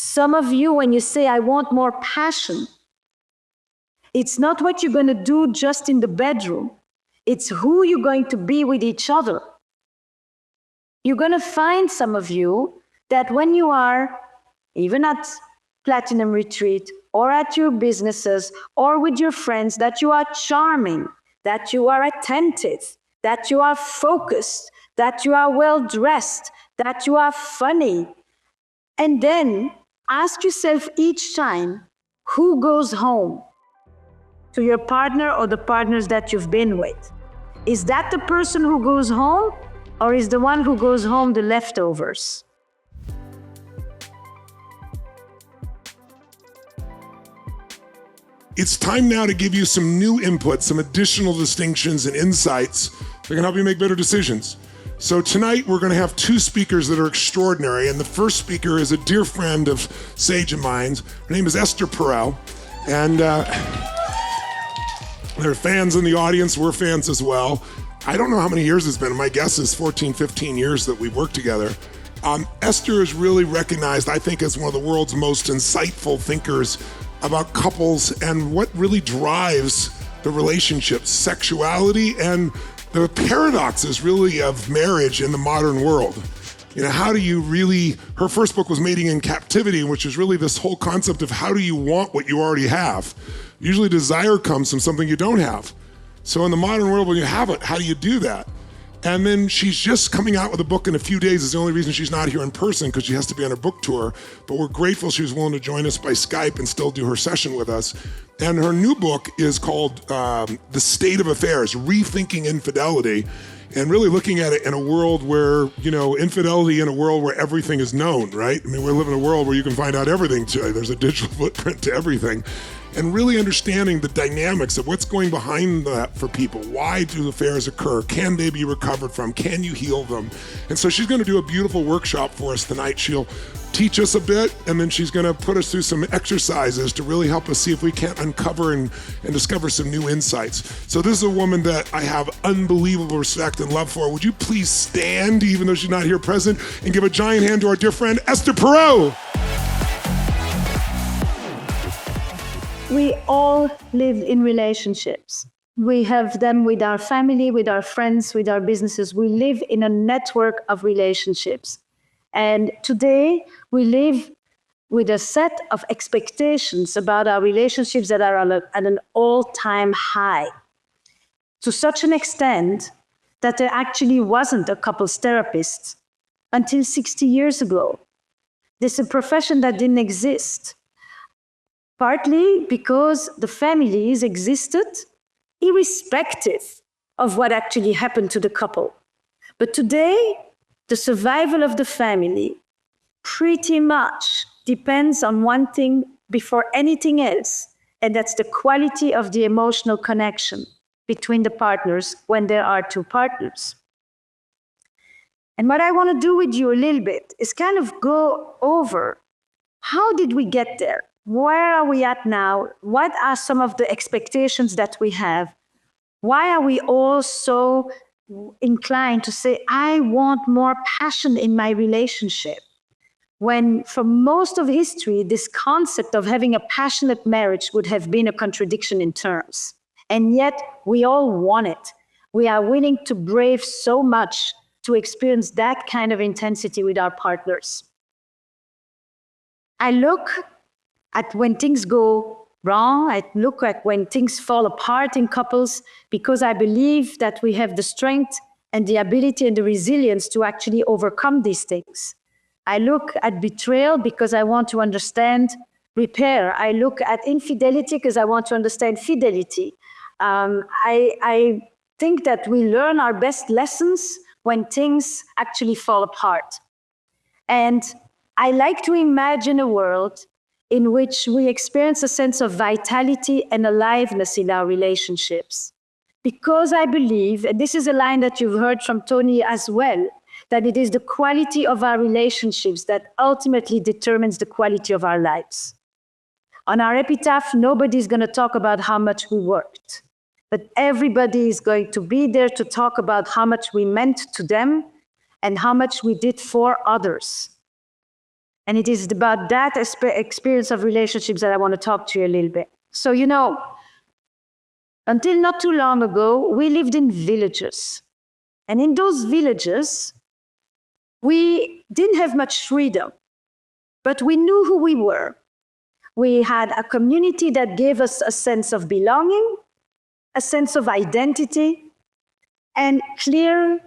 Some of you, when you say, I want more passion, it's not what you're going to do just in the bedroom. It's who you're going to be with each other. You're going to find, some of you, that when you are even at Platinum Retreat or at your businesses or with your friends, that you are charming, that you are attentive, that you are focused, that you are well-dressed, that you are funny. And then ask yourself each time, who goes home to your partner or the partners that you've been with? Is that the person who goes home, or is the one who goes home the leftovers? It's time now to give you some new input, some additional distinctions and insights that can help you make better decisions. So tonight we're going to have two speakers that are extraordinary, and the first speaker is a dear friend of Sage and mine. Her name is Esther Perel, and there are fans in the audience. We're fans as well. I don't know how many years it's been. My guess is 14, 15 years that we've worked together. Esther is really recognized, I think, as one of the world's most insightful thinkers about couples and what really drives the relationships, sexuality, and the paradoxes really of marriage in the modern world. You know, how do you really, her first book was Mating in Captivity, which is really this whole concept of how do you want what you already have? Usually desire comes from something you don't have. So in the modern world, when you have it, how do you do that? And then she's just coming out with a book in a few days. Is the only reason she's not here in person, because she has to be on her book tour. But we're grateful she was willing to join us by Skype and still do her session with us. And her new book is called The State of Affairs, Rethinking Infidelity, and really looking at it in a world where, you know, infidelity in a world where everything is known, right? I mean, we live in a world where you can find out everything today. There's a digital footprint to everything. And really understanding the dynamics of what's going behind that for people. Why do affairs occur? Can they be recovered from? Can you heal them? And so she's going to do a beautiful workshop for us tonight. She'll teach us a bit, and then she's going to put us through some exercises to really help us see if we can't uncover and discover some new insights. So this is a woman that I have unbelievable respect and love for. Would you please stand, even though she's not here present, and give a giant hand to our dear friend, Esther Perel. We all live in relationships. We have them with our family, with our friends, with our businesses. We live in a network of relationships. And today, we live with a set of expectations about our relationships that are at an all-time high, to such an extent that there actually wasn't a couples therapist until 60 years ago. This is a profession that didn't exist. Partly because the families existed irrespective of what actually happened to the couple. But today, the survival of the family pretty much depends on one thing before anything else, and that's the quality of the emotional connection between the partners when there are two partners. And what I want to do with you a little bit is kind of go over, how did we get there? Where are we at now? What are some of the expectations that we have? Why are we all so inclined to say, I want more passion in my relationship? When for most of history, this concept of having a passionate marriage would have been a contradiction in terms. And yet we all want it. We are willing to brave so much to experience that kind of intensity with our partners. I look at when things go wrong, I look at when things fall apart in couples, because I believe that we have the strength and the ability and the resilience to actually overcome these things. I look at betrayal because I want to understand repair. I look at infidelity because I want to understand fidelity. I think that we learn our best lessons when things actually fall apart. And I like to imagine a world in which we experience a sense of vitality and aliveness in our relationships. Because I believe, and this is a line that you've heard from Tony as well, that it is the quality of our relationships that ultimately determines the quality of our lives. On our epitaph, nobody's going to talk about how much we worked, but everybody is going to be there to talk about how much we meant to them and how much we did for others. And it is about that experience of relationships that I want to talk to you a little bit. So, you know, until not too long ago, we lived in villages. And in those villages, we didn't have much freedom, but we knew who we were. We had a community that gave us a sense of belonging, a sense of identity, and clear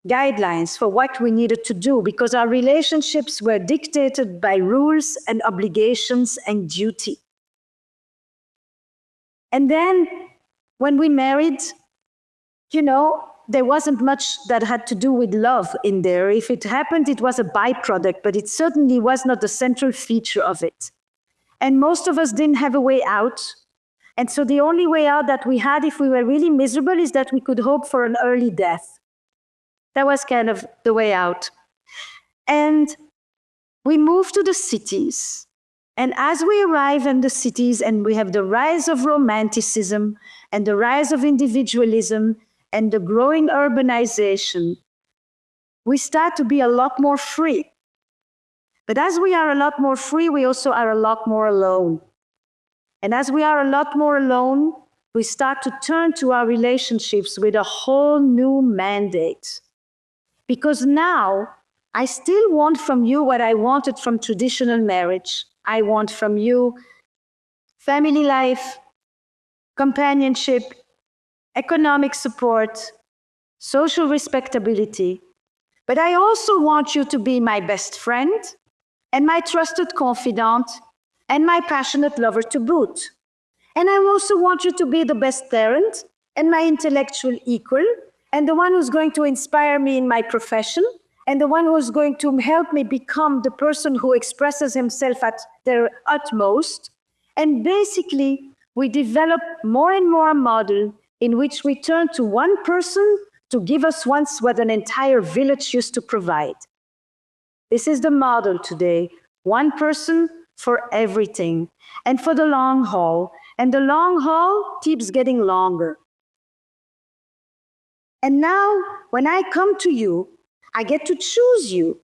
guidelines for what we needed to do, because our relationships were dictated by rules and obligations and duty. And then when we married, you know, there wasn't much that had to do with love in there. If it happened, it was a byproduct, but it certainly was not the central feature of it. And most of us didn't have a way out. And so the only way out that we had if we were really miserable is that we could hope for an early death. That was kind of the way out. And we moved to the cities. And as we arrive in the cities and we have the rise of romanticism and the rise of individualism and the growing urbanization, we start to be a lot more free. But as we are a lot more free, we also are a lot more alone. And as we are a lot more alone, we start to turn to our relationships with a whole new mandate. Because now, I still want from you what I wanted from traditional marriage. I want from you family life, companionship, economic support, social respectability. But I also want you to be my best friend and my trusted confidant and my passionate lover to boot. And I also want you to be the best parent and my intellectual equal and the one who's going to inspire me in my profession and the one who's going to help me become the person who expresses himself at their utmost. And basically, we develop more and more a model in which we turn to one person to give us once what an entire village used to provide. This is the model today. One person for everything and for the long haul. And the long haul keeps getting longer. And now, when I come to you, I get to choose you.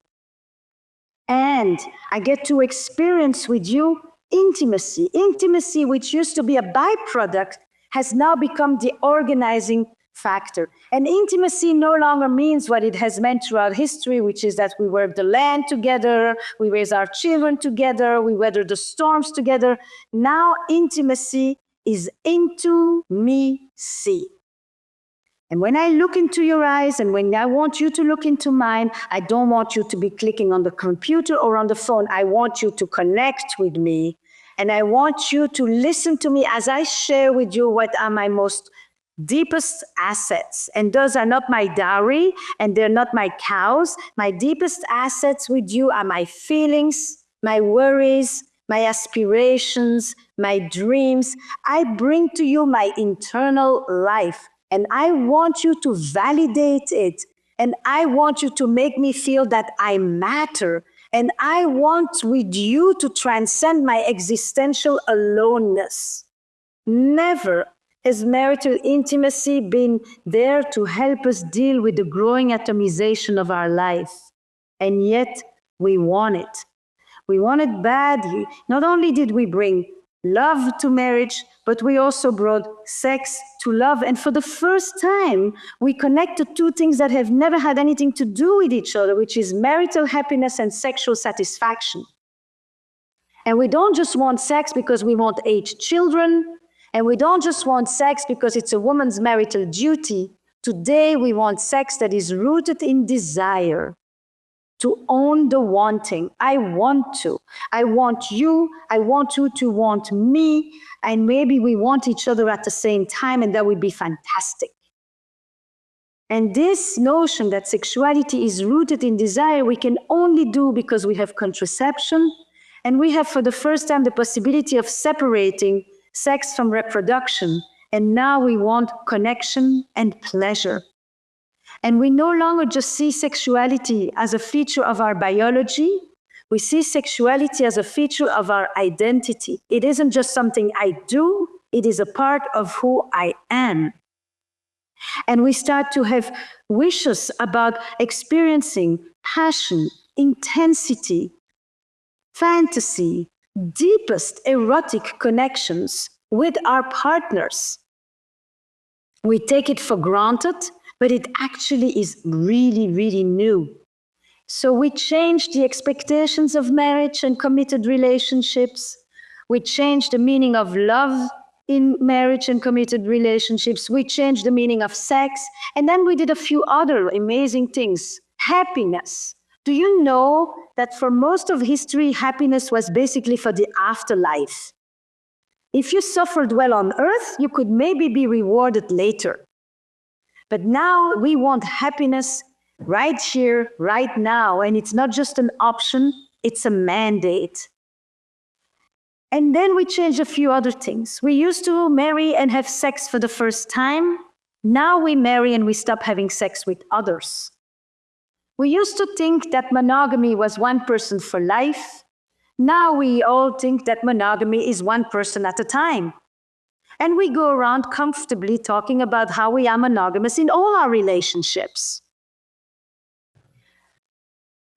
And I get to experience with you intimacy. Intimacy, which used to be a byproduct, has now become the organizing factor. And intimacy no longer means what it has meant throughout history, which is that we work the land together, we raise our children together, we weather the storms together. Now intimacy is into me see. And when I look into your eyes and when I want you to look into mine, I don't want you to be clicking on the computer or on the phone. I want you to connect with me. And I want you to listen to me as I share with you what are my most deepest assets. And those are not my dowry and they're not my cows. My deepest assets with you are my feelings, my worries, my aspirations, my dreams. I bring to you my internal life. And I want you to validate it. And I want you to make me feel that I matter. And I want with you to transcend my existential aloneness. Never has marital intimacy been there to help us deal with the growing atomization of our life. And yet we want it. We want it badly. Not only did we bring love to marriage, but we also brought sex to love. And for the first time, we connected two things that have never had anything to do with each other, which is marital happiness and sexual satisfaction. And we don't just want sex because we want 8 children, and we don't just want sex because it's a woman's marital duty. Today, we want sex that is rooted in desire. To own the wanting. I want to. I want you. I want you to want me. And maybe we want each other at the same time, and that would be fantastic. And this notion that sexuality is rooted in desire, we can only do because we have contraception, and we have for the first time the possibility of separating sex from reproduction. And now we want connection and pleasure. And we no longer just see sexuality as a feature of our biology. We see sexuality as a feature of our identity. It isn't just something I do, it is a part of who I am. And we start to have wishes about experiencing passion, intensity, fantasy, deepest erotic connections with our partners. We take it for granted, but it actually is really, really new. So we change the expectations of marriage and committed relationships. We change the meaning of love in marriage and committed relationships. We changed the meaning of sex. And then we did a few other amazing things. Happiness. Do you know that for most of history, happiness was basically for the afterlife? If you suffered well on earth, you could maybe be rewarded later. But now we want happiness right here, right now. And it's not just an option, it's a mandate. And then we changed a few other things. We used to marry and have sex for the first time. Now we marry and we stop having sex with others. We used to think that monogamy was one person for life. Now we all think that monogamy is one person at a time. And we go around comfortably talking about how we are monogamous in all our relationships.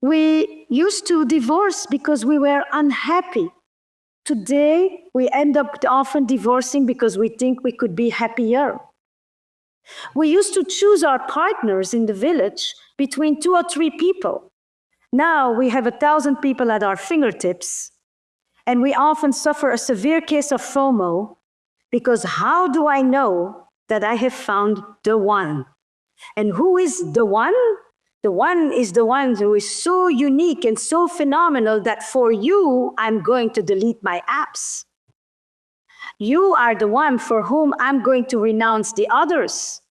We used to divorce because we were unhappy. Today, we end up often divorcing because we think we could be happier. We used to choose our partners in the village between 2 or 3 people. Now we have 1,000 people at our fingertips, and we often suffer a severe case of FOMO, because how do I know that I have found the one? And who is the one? The one is the one who is so unique and so phenomenal that for you, I'm going to delete my apps. You are the one for whom I'm going to renounce the others.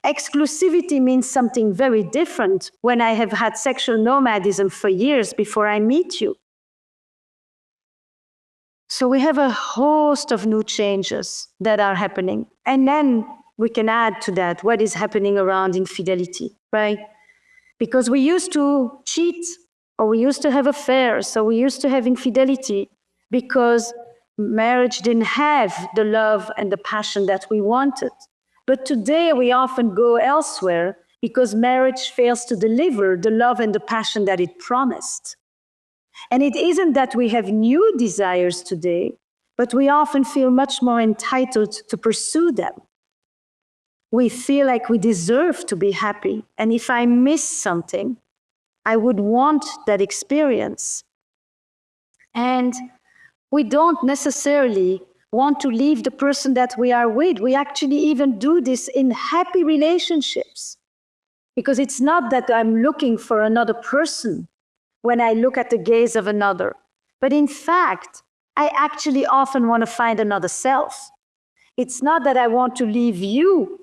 Exclusivity means something very different when I have had sexual nomadism for years before I meet you. So we have a host of new changes that are happening. And then we can add to that what is happening around infidelity, right? Because we used to cheat, or we used to have affairs, or we used to have infidelity because marriage didn't have the love and the passion that we wanted. But today we often go elsewhere because marriage fails to deliver the love and the passion that it promised. And it isn't that we have new desires today, but we often feel much more entitled to pursue them. We feel like we deserve to be happy. And if I miss something, I would want that experience. And we don't necessarily want to leave the person that we are with. We actually even do this in happy relationships. Because it's not that I'm looking for another person when I look at the gaze of another. But in fact, I actually often want to find another self. It's not that I want to leave you.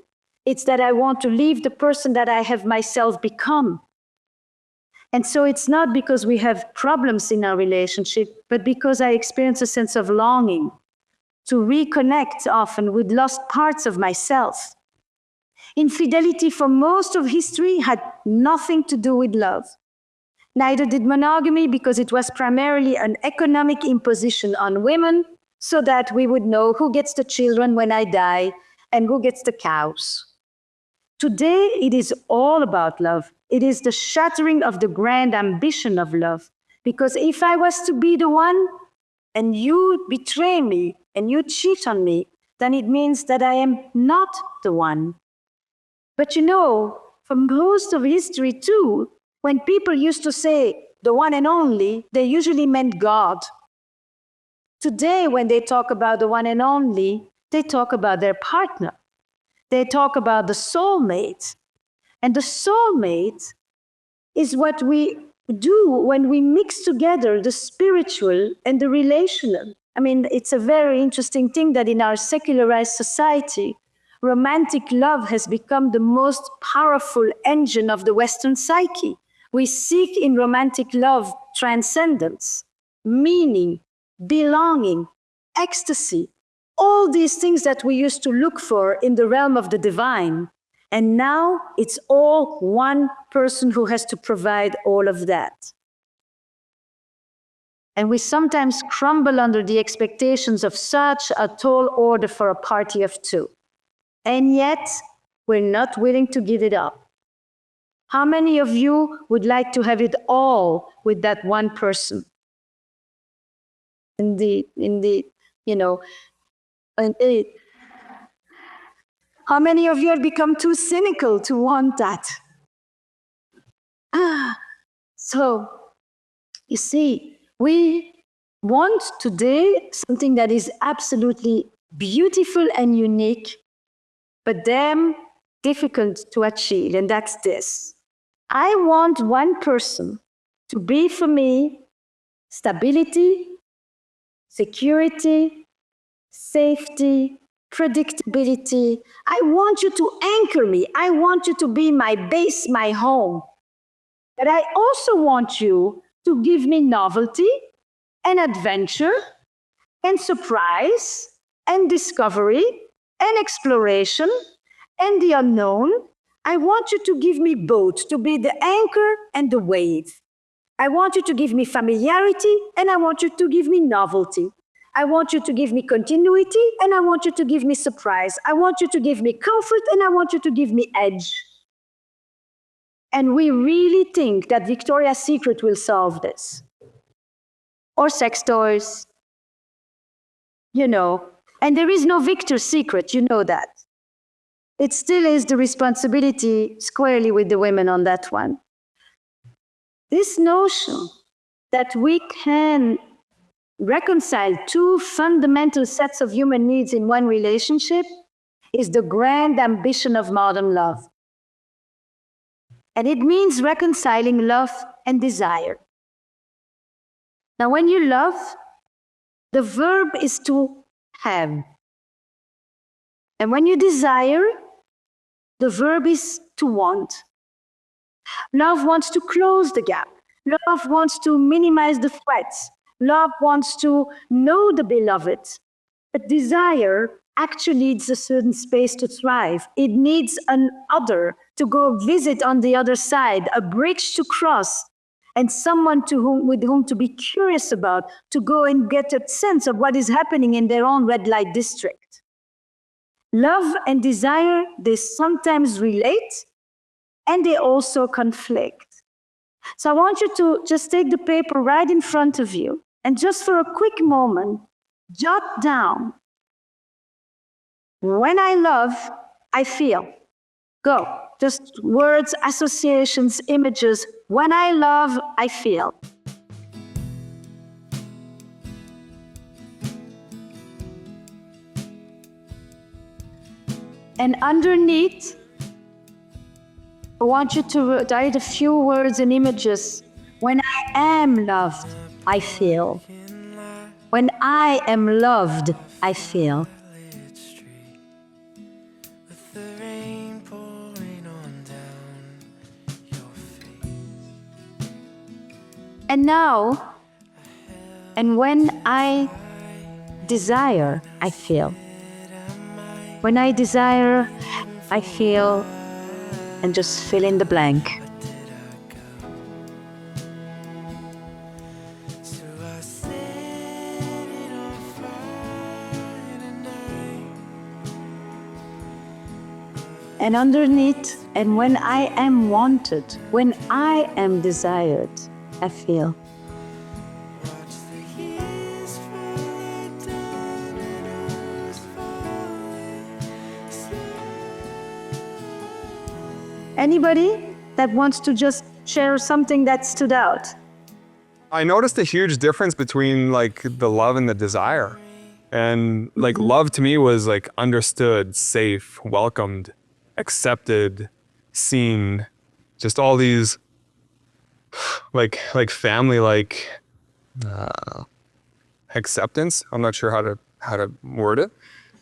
It's that I want to leave the person that I have myself become. And so it's not because we have problems in our relationship, but because I experience a sense of longing to reconnect often with lost parts of myself. Infidelity for most of history had nothing to do with love. Neither did monogamy, because it was primarily an economic imposition on women so that we would know who gets the children when I die and who gets the cows. Today, it is all about love. It is the shattering of the grand ambition of love. Because if I was to be the one and you betray me and you cheat on me, then it means that I am not the one. But you know, for most of history too, when people used to say the one and only, they usually meant God. Today, when they talk about the one and only, they talk about their partner. They talk about the soulmate. And the soulmate is what we do when we mix together the spiritual and the relational. I mean, it's a very interesting thing that in our secularized society, romantic love has become the most powerful engine of the Western psyche. We seek in romantic love transcendence, meaning, belonging, ecstasy, all these things that we used to look for in the realm of the divine. And now it's all one person who has to provide all of that. And we sometimes crumble under the expectations of such a tall order for a party of two. And yet, we're not willing to give it up. How many of you would like to have it all with that one person? Indeed, indeed. You know, indeed. How many of you have become too cynical to want that? So, you see, we want today something that is absolutely beautiful and unique, but damn difficult to achieve, and that's this. I want one person to be for me stability, security, safety, predictability. I want you to anchor me. I want you to be my base, my home. But I also want you to give me novelty and adventure and surprise and discovery and exploration and the unknown. I want you to give me both, to be the anchor and the wave. I want you to give me familiarity and I want you to give me novelty. I want you to give me continuity and I want you to give me surprise. I want you to give me comfort and I want you to give me edge. And we really think that Victoria's Secret will solve this. Or sex toys, you know. And there is no Victor's Secret, you know that. It still is the responsibility squarely with the women on that one. This notion that we can reconcile two fundamental sets of human needs in one relationship is the grand ambition of modern love. And it means reconciling love and desire. Now, when you love, the verb is to have. And when you desire, the verb is to want. Love wants to close the gap. Love wants to minimize the threats. Love wants to know the beloved. But desire actually needs a certain space to thrive. It needs an other to go visit on the other side, a bridge to cross, and someone with whom to be curious about, to go and get a sense of what is happening in their own red light district. Love and desire, they sometimes relate, and they also conflict. So I want you to just take the paper right in front of you, and just for a quick moment, jot down, when I love, I feel. Go. Just words, associations, images. When I love, I feel. And underneath, I want you to write a few words and images. When I am loved, I feel. When I am loved, I feel. And now, and when I desire, I feel. When I desire, I feel, and just fill in the blank. And underneath, and when I am wanted, when I am desired, I feel. Anybody that wants to just share something that stood out? I noticed a huge difference between like the love and the desire. And like love to me was like understood, safe, welcomed, accepted, seen, just all these like family acceptance. I'm not sure how to word it.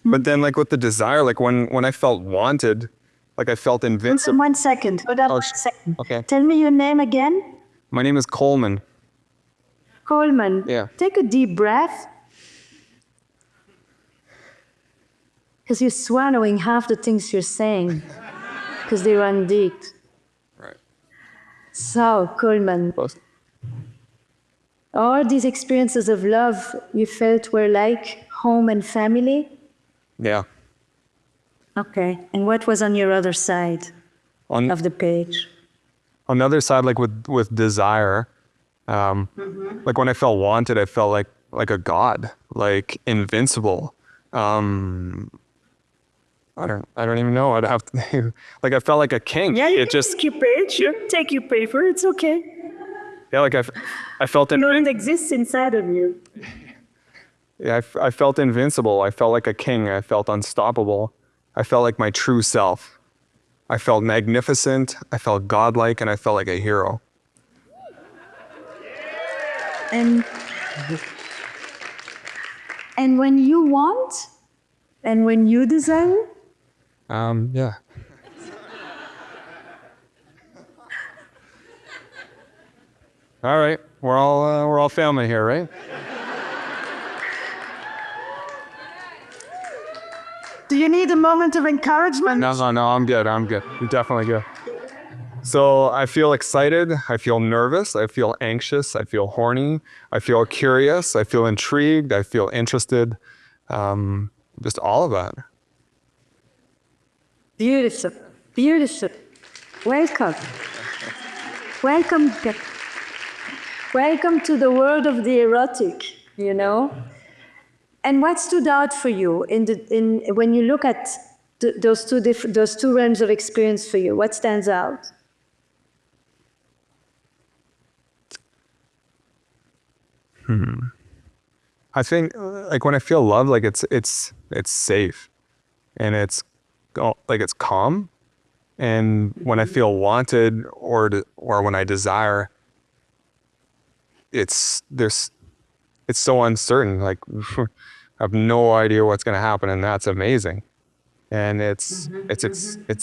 But then like with the desire, like when I felt wanted, like I felt invincible. 1 second. Hold on 1 second. Okay. Tell me your name again. My name is Coleman. Coleman. Yeah. Take a deep breath. Because you're swallowing half the things you're saying. Because they run deep. Right. So, Coleman. Close. All these experiences of love you felt were like home and family? Yeah. Okay. And what was on your other side of the page? On the other side, like with desire, like when I felt wanted, I felt like a god, like invincible. I don't even know. I'd have to like I felt like a king. Yeah, you It can just take your page. Sure. Take your paper. It's okay. yeah, like I felt You know, it exists inside of you. yeah, I felt invincible. I felt like a king. I felt unstoppable. I felt like my true self. I felt magnificent. I felt godlike, and I felt like a hero. And when you want, and when you desire, Yeah. All right, we're all family here, right? do you need a moment of encouragement? No, I'm good. I'm good. I'm definitely good. So I feel excited. I feel nervous. I feel anxious. I feel horny. I feel curious. I feel intrigued. I feel interested. Just all of that. Beautiful. Beautiful. Welcome. Welcome. Welcome to the world of the erotic, you know? And what stood out for you when you look at those two realms of experience for you? What stands out? I think like when I feel love, like it's safe, and it's like it's calm, and when I feel wanted or when I desire, it's so uncertain. Like I have no idea what's gonna happen, and that's amazing. And it's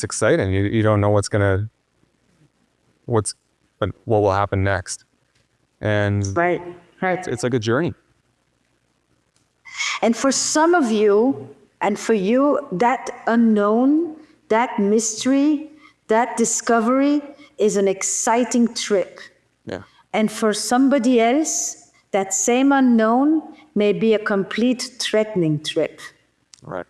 exciting. You don't know what will happen next, and Right. it's like a journey. And for some of you, and for you, that unknown, that mystery, that discovery is an exciting trip. Yeah. And for somebody else, that same unknown may be a complete threatening trip. Right.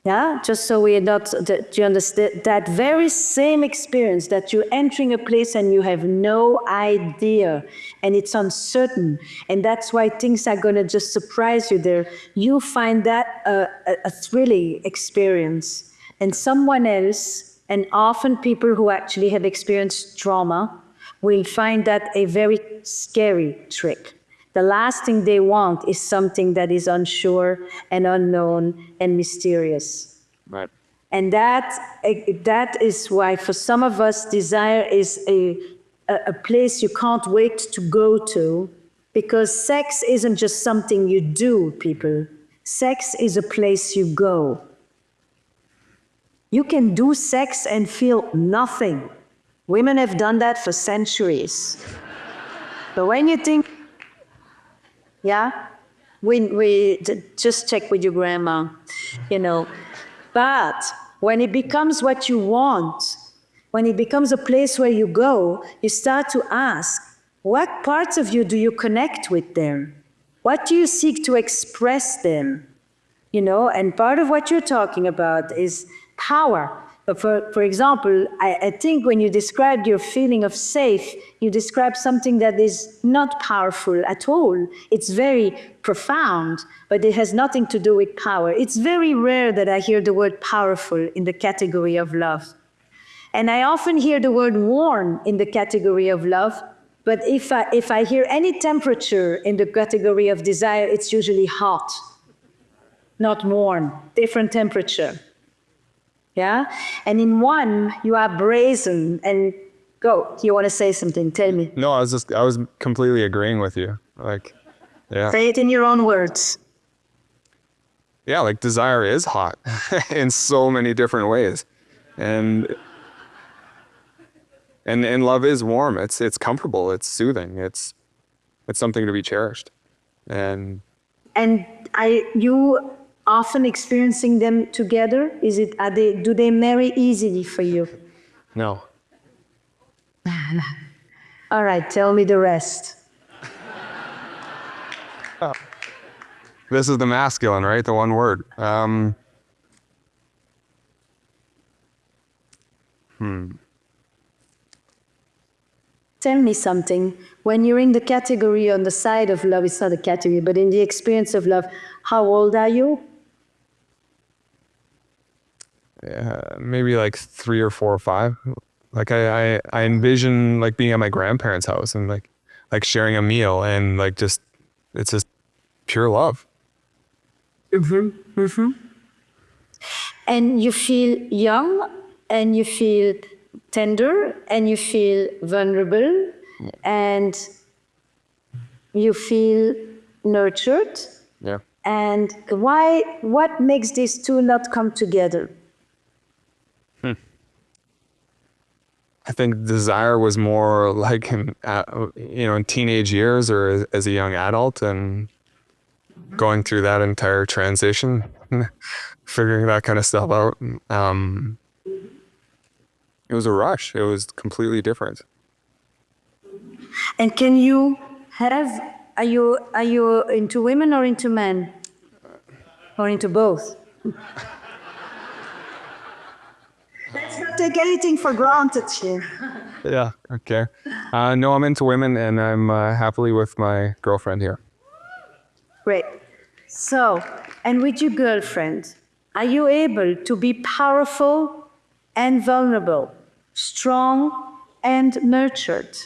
Yeah, just so we are not, that you understand that very same experience that you're entering a place and you have no idea and it's uncertain, and that's why things are going to just surprise you there. You find that a thrilling experience, and someone else, and often people who actually have experienced trauma, will find that a very scary trip. The last thing they want is something that is unsure and unknown and mysterious. Right. And that is why for some of us, desire is a place you can't wait to go to, because sex isn't just something you do, people. Sex is a place you go. You can do sex and feel nothing. Women have done that for centuries. But when you think, yeah, we just check with your grandma, you know. But when it becomes what you want, when it becomes a place where you go, you start to ask, what parts of you do you connect with there? What do you seek to express them? You know, and part of what you're talking about is power. But for example, I think when you described your feeling of safe, you described something that is not powerful at all. It's very profound, but it has nothing to do with power. It's very rare that I hear the word powerful in the category of love. And I often hear the word warm in the category of love, but if I hear any temperature in the category of desire, it's usually hot, not warm, different temperature. Yeah? And in one, you are brazen. And go, you want to say something? Tell me. No, I was completely agreeing with you. Like, yeah. Say it in your own words. Yeah, like desire is hot in so many different ways. And love is warm. It's comfortable. It's soothing. It's something to be cherished. And you often experiencing them together? Do they marry easily for you? no. All right, tell me the rest. This is the masculine, right? The one word. tell me something. When you're in the category on the side of love, it's not a category, but in the experience of love, how old are you? Maybe like 3 or 4 or 5. Like I envision like being at my grandparents' house and like sharing a meal and like just, it's just pure love. And you feel young, and you feel tender, and you feel vulnerable, and you feel nurtured. Yeah. And what makes these two not come together? I think desire was more like in teenage years or as a young adult, and going through that entire transition, figuring that kind of stuff out. It was a rush. It was completely different. And are you into women or into men? Or into both? Let's not take anything for granted here. Yeah. Okay. No, I'm into women, and I'm happily with my girlfriend here. Great. So, and with your girlfriend, are you able to be powerful and vulnerable, strong and nurtured,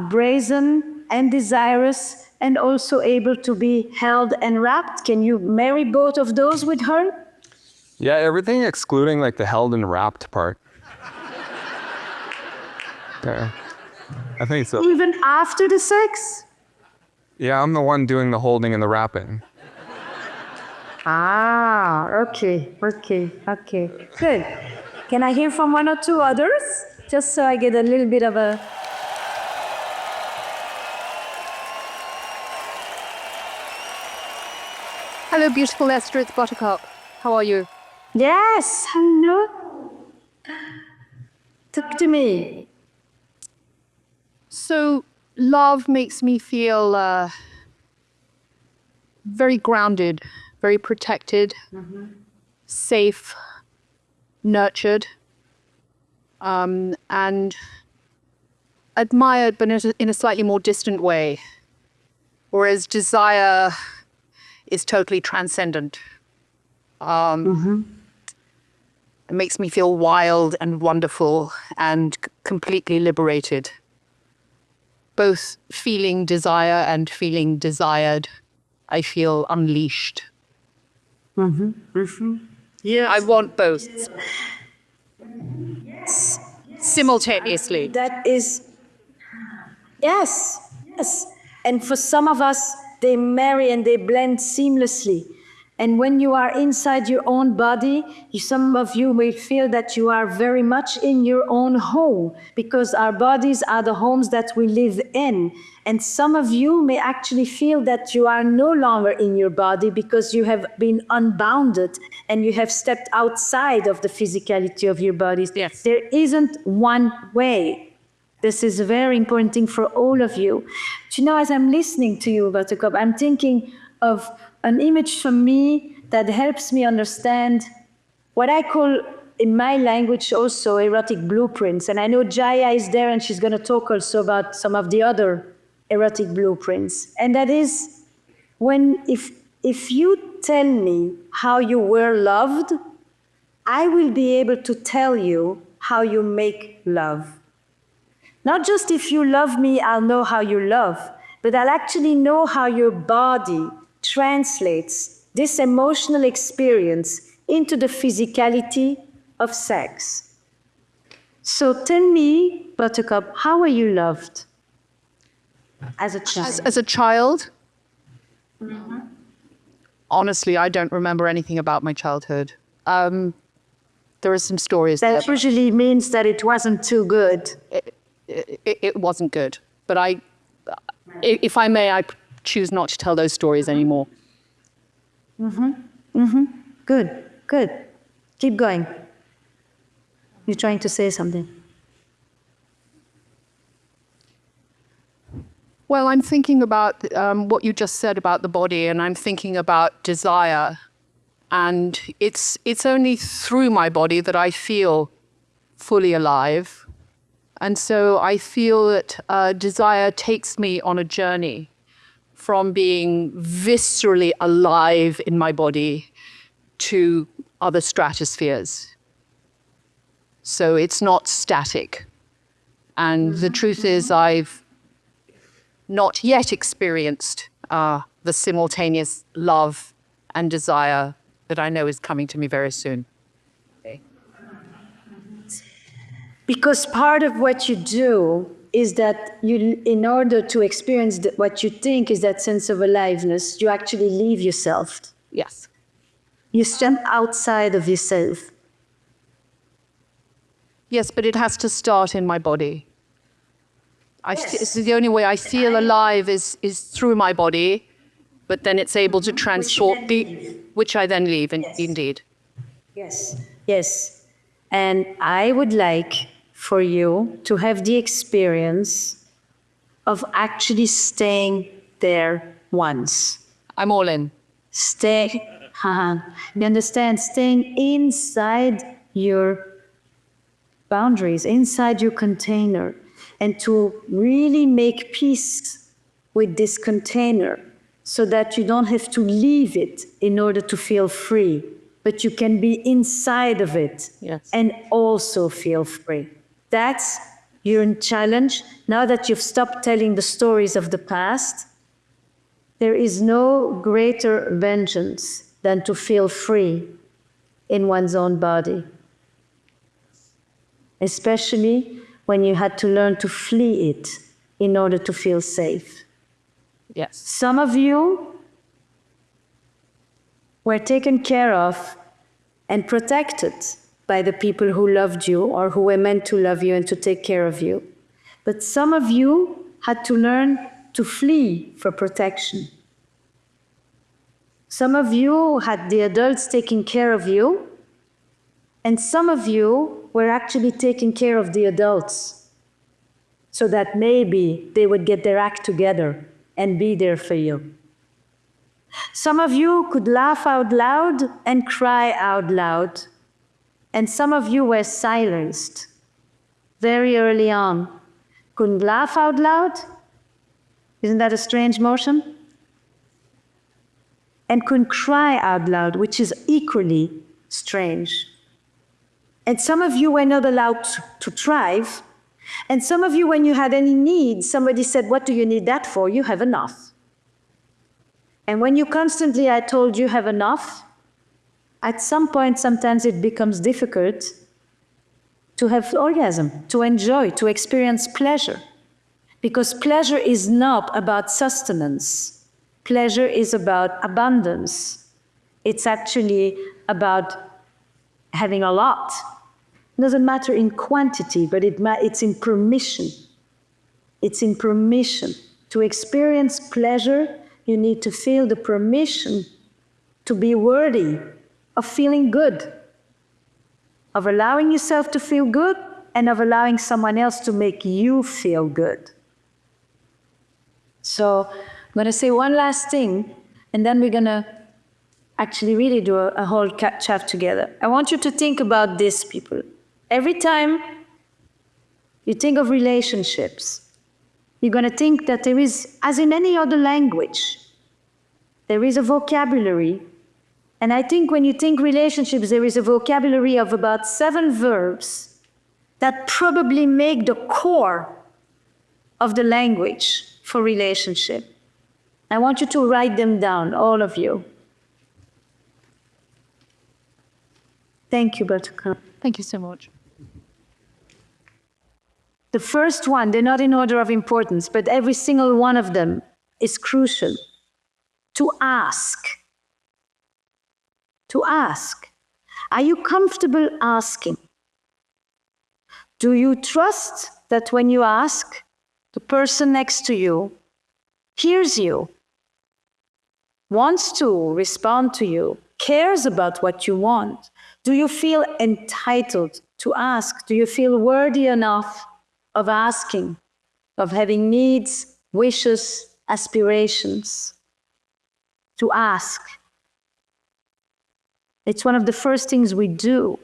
brazen and desirous, and also able to be held and wrapped? Can you marry both of those with her? Yeah, everything excluding like the held and wrapped part. Yeah, I think so. Even after the sex? Yeah, I'm the one doing the holding and the wrapping. Ah, okay. Good. Can I hear from one or two others? Just so I get a little bit of a... Hello, beautiful Esther, it's Buttercup. How are you? Yes, hello. Talk to me. So, love makes me feel very grounded, very protected, safe, nurtured, and admired, but in a slightly more distant way. Whereas desire is totally transcendent. It makes me feel wild and wonderful and completely liberated. Both feeling desire and feeling desired, I feel unleashed. Yeah, I want both. Simultaneously. That is... Yes. And for some of us, they marry and they blend seamlessly. And when you are inside your own body, some of you may feel that you are very much in your own home, because our bodies are the homes that we live in. And some of you may actually feel that you are no longer in your body because you have been unbounded and you have stepped outside of the physicality of your bodies. Yes. There isn't one way. This is a very important thing for all of you. Do you know, as I'm listening to you, Buttercup, I'm thinking of an image for me that helps me understand what I call, in my language, also erotic blueprints. And I know Jaya is there and she's going to talk also about some of the other erotic blueprints. And that is if you tell me how you were loved, I will be able to tell you how you make love. Not just if you love me, I'll know how you love, but I'll actually know how your body translates this emotional experience into the physicality of sex. So tell me, Buttercup, how were you loved as a child? As a child, honestly, I don't remember anything about my childhood. There are some stories. That usually means that it wasn't too good. It wasn't good. But if I may, I choose not to tell those stories anymore. Good. Keep going. You're trying to say something. Well, I'm thinking about what you just said about the body, and I'm thinking about desire. And it's only through my body that I feel fully alive. And so I feel that desire takes me on a journey from being viscerally alive in my body to other stratospheres. So it's not static. And the truth is I've not yet experienced the simultaneous love and desire that I know is coming to me very soon. Because part of what you do is that you, in order to experience what you think is that sense of aliveness, you actually leave yourself. Yes. You step outside of yourself. Yes, but it has to start in my body. It's the only way I feel alive is through my body, but then it's able to transport which I then leave, indeed. Yes, yes. And I would like for you to have the experience of actually staying there once. I'm all in. You understand? Staying inside your boundaries, inside your container, and to really make peace with this container so that you don't have to leave it in order to feel free, but you can be inside of it and also feel free. That's your challenge. Now that you've stopped telling the stories of the past, there is no greater vengeance than to feel free in one's own body, especially when you had to learn to flee it in order to feel safe. Yes. Some of you were taken care of and protected by the people who loved you or who were meant to love you and to take care of you. But some of you had to learn to flee for protection. Some of you had the adults taking care of you, and some of you were actually taking care of the adults so that maybe they would get their act together and be there for you. Some of you could laugh out loud and cry out loud, and some of you were silenced very early on. Couldn't laugh out loud? Isn't that a strange motion? And couldn't cry out loud, which is equally strange. And some of you were not allowed to thrive. And some of you, when you had any need, somebody said, "What do you need that for? You have enough." And when you constantly are told you have enough, at some point, sometimes it becomes difficult to have orgasm, to enjoy, to experience pleasure. Because pleasure is not about sustenance. Pleasure is about abundance. It's actually about having a lot. It doesn't matter in quantity, but it's in permission. It's in permission. To experience pleasure, you need to feel the permission to be worthy of feeling good, of allowing yourself to feel good, and of allowing someone else to make you feel good. So I'm going to say one last thing, and then we're going to actually really do a whole chat together. I want you to think about this, people. Every time you think of relationships, you're going to think that there is, as in any other language, there is a vocabulary. And I think when you think relationships, there is a vocabulary of about 7 verbs that probably make the core of the language for relationship. I want you to write them down, all of you. Thank you, Buttercup. Thank you so much. The first one, they're not in order of importance, but every single one of them is crucial. To ask. To ask. Are you comfortable asking? Do you trust that when you ask, the person next to you hears you, wants to respond to you, cares about what you want? Do you feel entitled to ask? Do you feel worthy enough of asking, of having needs, wishes, aspirations? To ask. It's one of the first things we do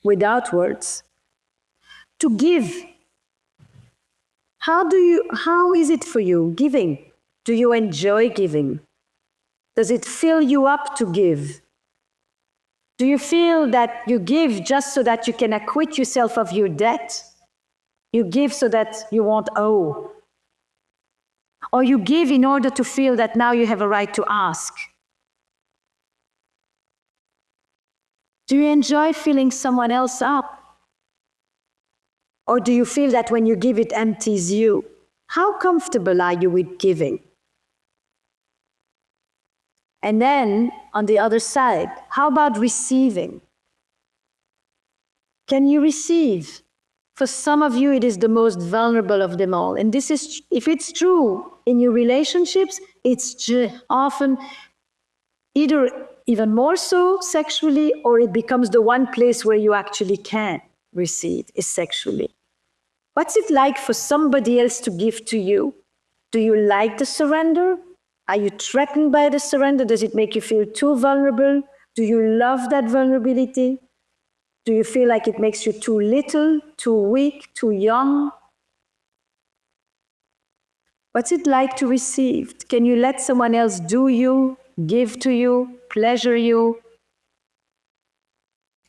without words. To give. How is it for you, giving? Do you enjoy giving? Does it fill you up to give? Do you feel that you give just so that you can acquit yourself of your debt? You give so that you won't owe? Or you give in order to feel that now you have a right to ask? Do you enjoy filling someone else up? Or do you feel that when you give, it empties you? How comfortable are you with giving? And then, on the other side, how about receiving? Can you receive? For some of you, it is the most vulnerable of them all. And this is, if it's true in your relationships, it's often either even more so sexually, or it becomes the one place where you actually can receive is sexually. What's it like for somebody else to give to you? Do you like the surrender? Are you threatened by the surrender? Does it make you feel too vulnerable? Do you love that vulnerability? Do you feel like it makes you too little, too weak, too young? What's it like to receive? Can you let someone else do you, give to you, pleasure you?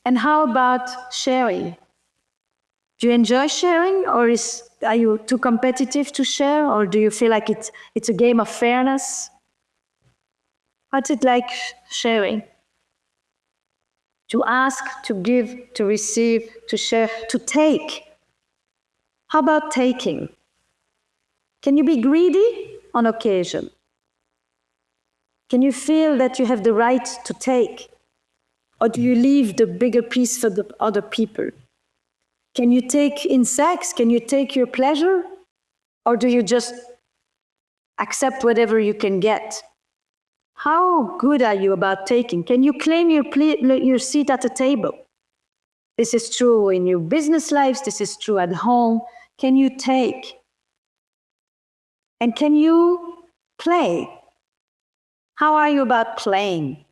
And how about sharing? Do you enjoy sharing, or are you too competitive to share, or do you feel like it's a game of fairness? What's it like sharing? To ask, to give, to receive, to share, to take. How about taking? Can you be greedy on occasion? Can you feel that you have the right to take? Or do you leave the bigger piece for the other people? Can you take in sex? Can you take your pleasure? Or do you just accept whatever you can get? How good are you about taking? Can you claim your seat at the table? This is true in your business lives. This is true at home. Can you take? And can you play? How are you about playing?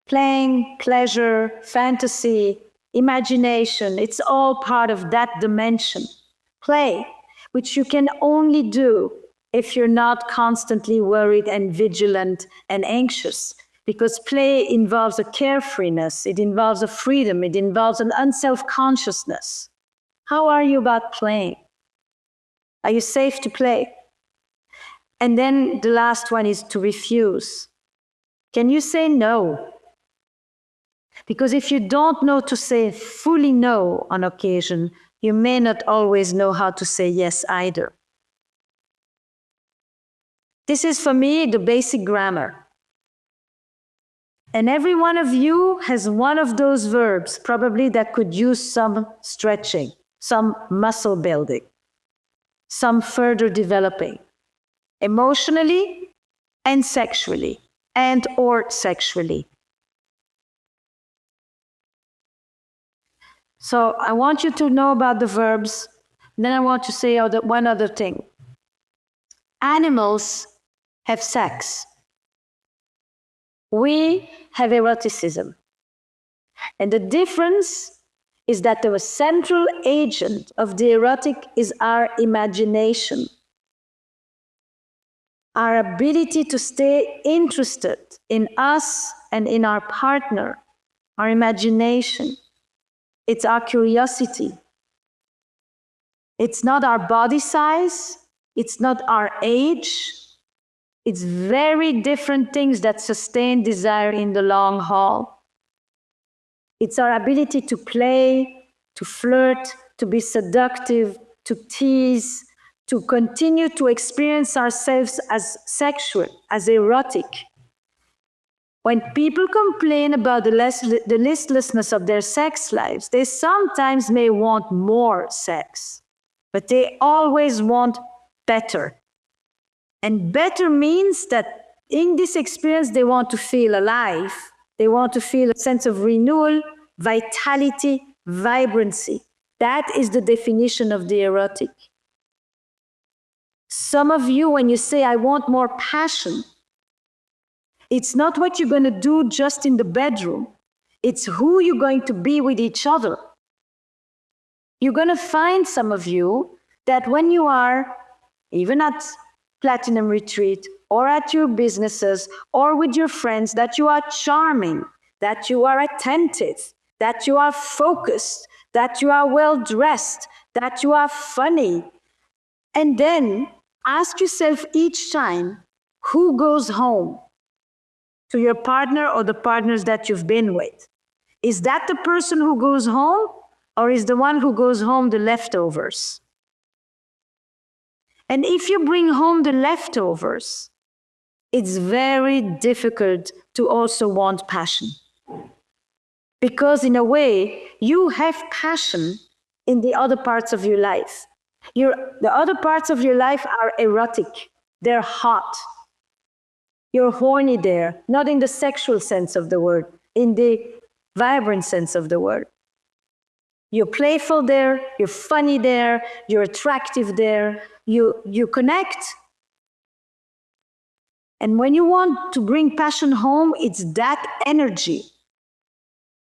Playing, pleasure, fantasy, imagination, it's all part of that dimension. Play, which you can only do if you're not constantly worried and vigilant and anxious, because play involves a carefreeness, it involves a freedom, it involves an unself-consciousness. How are you about playing? Are you safe to play? And then the last one is to refuse. Can you say no? Because if you don't know to say fully no on occasion, you may not always know how to say yes either. This is, for me, the basic grammar. And every one of you has one of those verbs, probably, that could use some stretching, some muscle building, some further developing, emotionally and sexually, and or sexually. So I want you to know about the verbs. Then I want to say one other thing. Animals have sex. We have eroticism. And the difference is that the central agent of the erotic is our imagination. Our ability to stay interested in us and in our partner, our imagination. It's our curiosity. It's not our body size. It's not our age. It's very different things that sustain desire in the long haul. It's our ability to play, to flirt, to be seductive, to tease, to continue to experience ourselves as sexual, as erotic. When people complain about the listlessness of their sex lives, they sometimes may want more sex, but they always want better. And better means that in this experience, they want to feel alive. They want to feel a sense of renewal, vitality, vibrancy. That is the definition of the erotic. Some of you, when you say, I want more passion, it's not what you're going to do just in the bedroom. It's who you're going to be with each other. You're going to find, some of you, that when you are even at Platinum Retreat or at your businesses or with your friends, that you are charming, that you are attentive, that you are focused, that you are well-dressed, that you are funny. And then ask yourself each time, who goes home to your partner or the partners that you've been with? Is that the person who goes home, or is the one who goes home the leftovers? And if you bring home the leftovers, it's very difficult to also want passion. Because in a way, you have passion in the other parts of your life. The other parts of your life are erotic. They're hot. You're horny there, not in the sexual sense of the word, in the vibrant sense of the word. You're playful there, you're funny there, you're attractive there, you connect. And when you want to bring passion home, it's that energy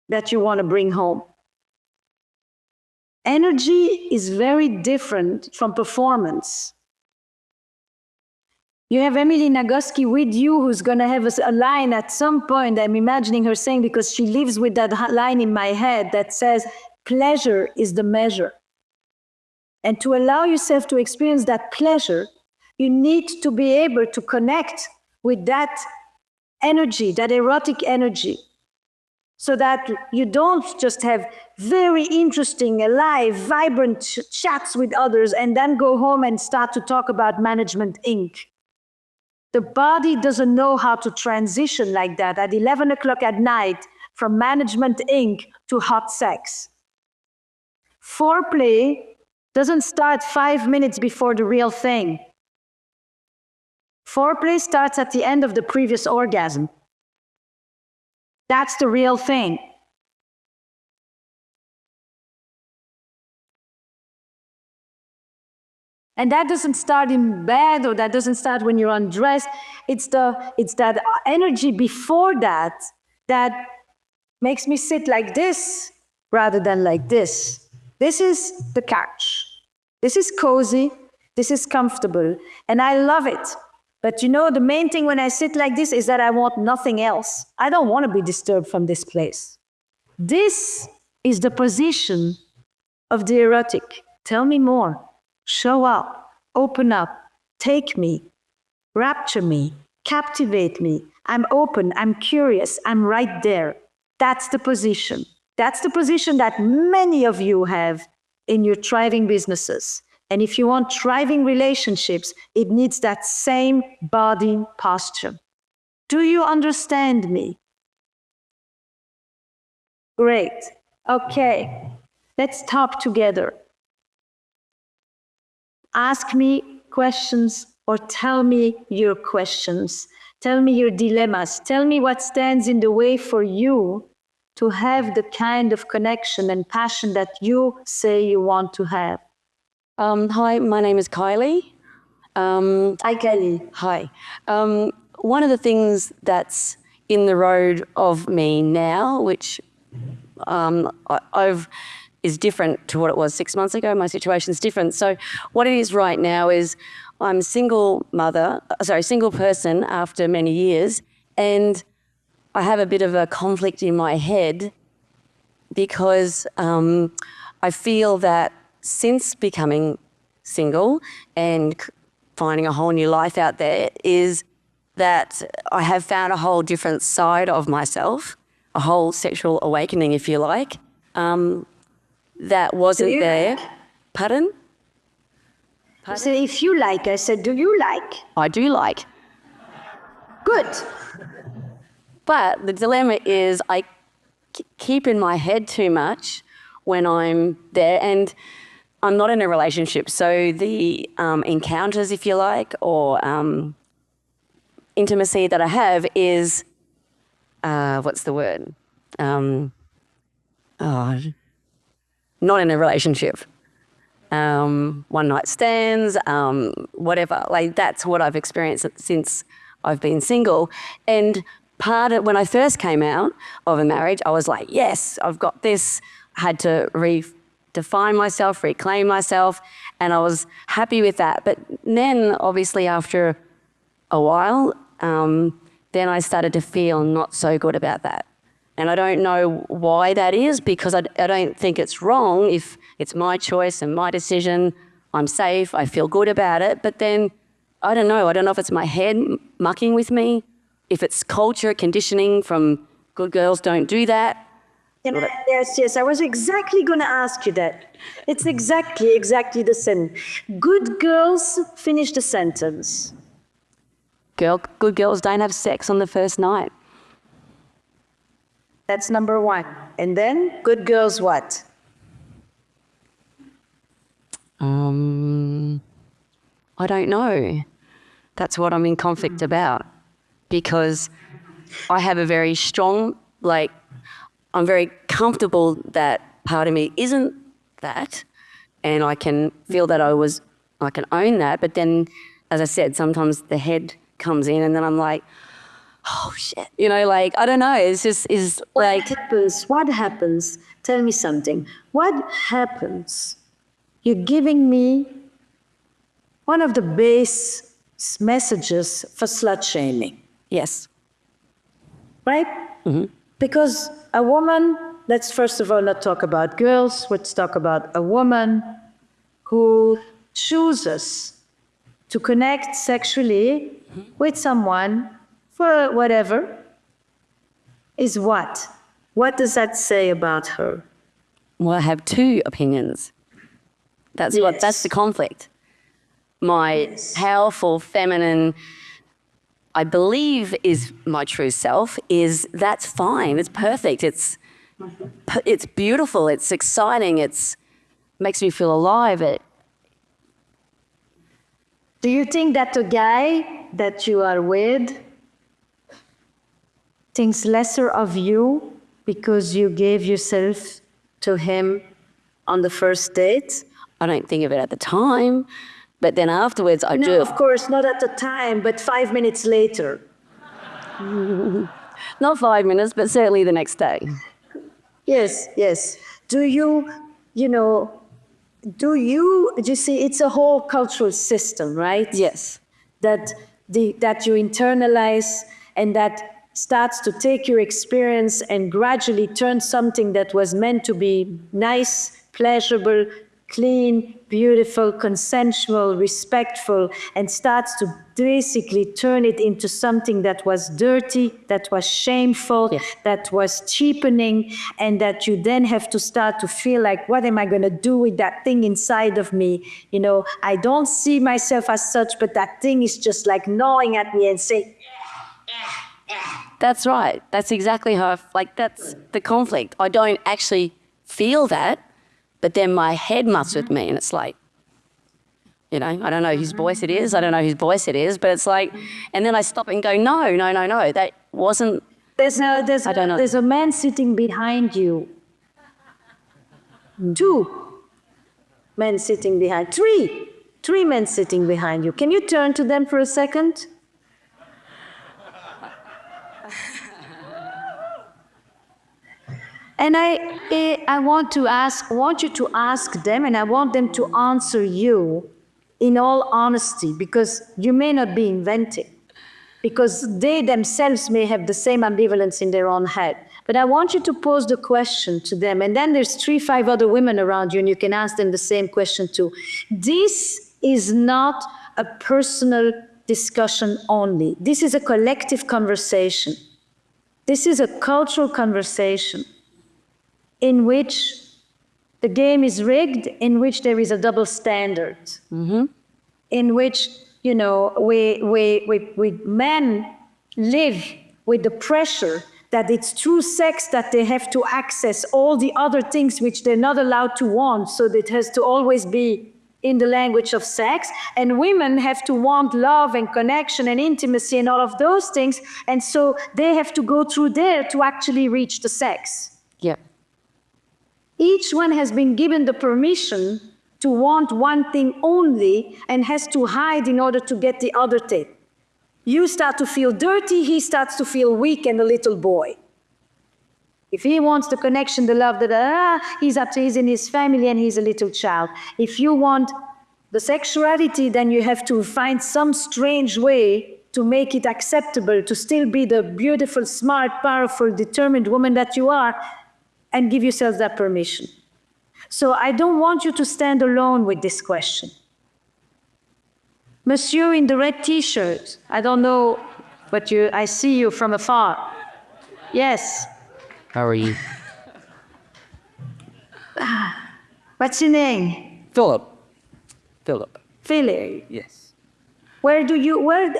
that you want to bring home. Energy is very different from performance. You have Emily Nagoski with you, who's going to have a line at some point, I'm imagining her saying, because she lives with that line in my head that says, pleasure is the measure. And to allow yourself to experience that pleasure, you need to be able to connect with that energy, that erotic energy, so that you don't just have very interesting, alive, vibrant chats with others and then go home and start to talk about Management Inc. The body doesn't know how to transition like that at 11 o'clock at night from Management Inc. to hot sex. Foreplay doesn't start 5 minutes before the real thing. Foreplay starts at the end of the previous orgasm. That's the real thing. And that doesn't start in bed, or that doesn't start when you're undressed. It's that energy before that that makes me sit like this rather than like this. This is the couch. This is cozy. This is comfortable. And I love it. But you know, the main thing when I sit like this is that I want nothing else. I don't want to be disturbed from this place. This is the position of the erotic. Tell me more. Show up. Open up. Take me. Rapture me. Captivate me. I'm open. I'm curious. I'm right there. That's the position. That's the position that many of you have in your thriving businesses. And if you want thriving relationships, it needs that same body posture. Do you understand me? Great. Okay. Let's talk together. Ask me questions or tell me your questions. Tell me your dilemmas. Tell me what stands in the way for you to have the kind of connection and passion that you say you want to have. Hi, my name is Kylie. Hi, Kylie. Hi. One of the things that's in the road of me now, which is different to what it was 6 months ago. My situation's different. So what it is right now is I'm single person after many years, and I have a bit of a conflict in my head because I feel that since becoming single and finding a whole new life out there is that I have found a whole different side of myself, a whole sexual awakening, if you like, that wasn't there. Pardon? I said, if you like. I said, do you like? I do like. Good. But the dilemma is I keep in my head too much when I'm there, and I'm not in a relationship. So the encounters, if you like, or intimacy that I have is, what's the word? Not in a relationship. One night stands, whatever. Like that's what I've experienced since I've been single. And when I first came out of a marriage, I was like, yes, I've got this. I had to define myself, reclaim myself, and I was happy with that. But then, obviously, after a while, then I started to feel not so good about that. And I don't know why that is, because I don't think it's wrong. If it's my choice and my decision, I'm safe, I feel good about it. But then, I don't know if it's my head mucking with me, if it's culture, conditioning from good girls don't do that. Yes, I was exactly going to ask you that. It's exactly the same. Good girls, finish the sentence. Good girls don't have sex on the first night. That's number one. And then, good girls what? I don't know. That's what I'm in conflict about, because I have a very strong, I'm very comfortable that part of me isn't that, and I can feel that I can own that. But then, as I said, sometimes the head comes in, and then I'm like, oh shit, I don't know. It's just What happens? Tell me something. What happens? You're giving me one of the base messages for slut shaming. yes, Right? Mm-hmm. Because a woman, let's first of all not talk about girls, let's talk about a woman who chooses to connect sexually with someone for whatever is what? What does that say about her? well, I have two opinions. That's the conflict. My powerful, feminine, I believe is my true self, that's fine, it's perfect, it's beautiful, it's exciting, makes me feel alive. Do you think that the guy that you are with thinks lesser of you because you gave yourself to him on the first date? I don't think of it at the time, but then afterwards I do. No, of course, not at the time, but 5 minutes later. Not 5 minutes, but certainly the next day. Yes. Do you see, it's a whole cultural system, right? Yes. That you internalize and that starts to take your experience and gradually turn something that was meant to be nice, pleasurable, clean, beautiful, consensual, respectful, and starts to basically turn it into something that was dirty, that was shameful, yes, that was cheapening, and that you then have to start to feel like, what am I going to do with that thing inside of me? I don't see myself as such, but that thing is just like gnawing at me and saying, That's right. That's exactly how that's the conflict. I don't actually feel that, but then my head mucks with me, and it's like, I don't know whose voice it is. But it's like, and then I stop and go, no, that wasn't. There's a man sitting behind you. 2 men sitting behind. 3 men sitting behind you. Can you turn to them for a second? And I want you to ask them, and I want them to answer you in all honesty, because you may not be inventing, because they themselves may have the same ambivalence in their own head. But I want you to pose the question to them, and then there's 3-5 other women around you, and you can ask them the same question too. This is not a personal discussion only. This is a collective conversation. This is a cultural conversation in which the game is rigged, in which there is a double standard, in which, we men live with the pressure that it's through sex that they have to access all the other things which they're not allowed to want, so that it has to always be in the language of sex, and women have to want love and connection and intimacy and all of those things, and so they have to go through there to actually reach the sex. Yeah. Each one has been given the permission to want one thing only and has to hide in order to get the other thing. You start to feel dirty, he starts to feel weak and a little boy. If he wants the connection, the love, he's up to, he's in his family and he's a little child. If you want the sexuality, then you have to find some strange way to make it acceptable, to still be the beautiful, smart, powerful, determined woman that you are, and give yourself that permission. So I don't want you to stand alone with this question. Monsieur in the red t-shirt, I don't know, but I see you from afar. Yes. How are you? What's your name? Phillip. Phillip. Phillip. Yes. Where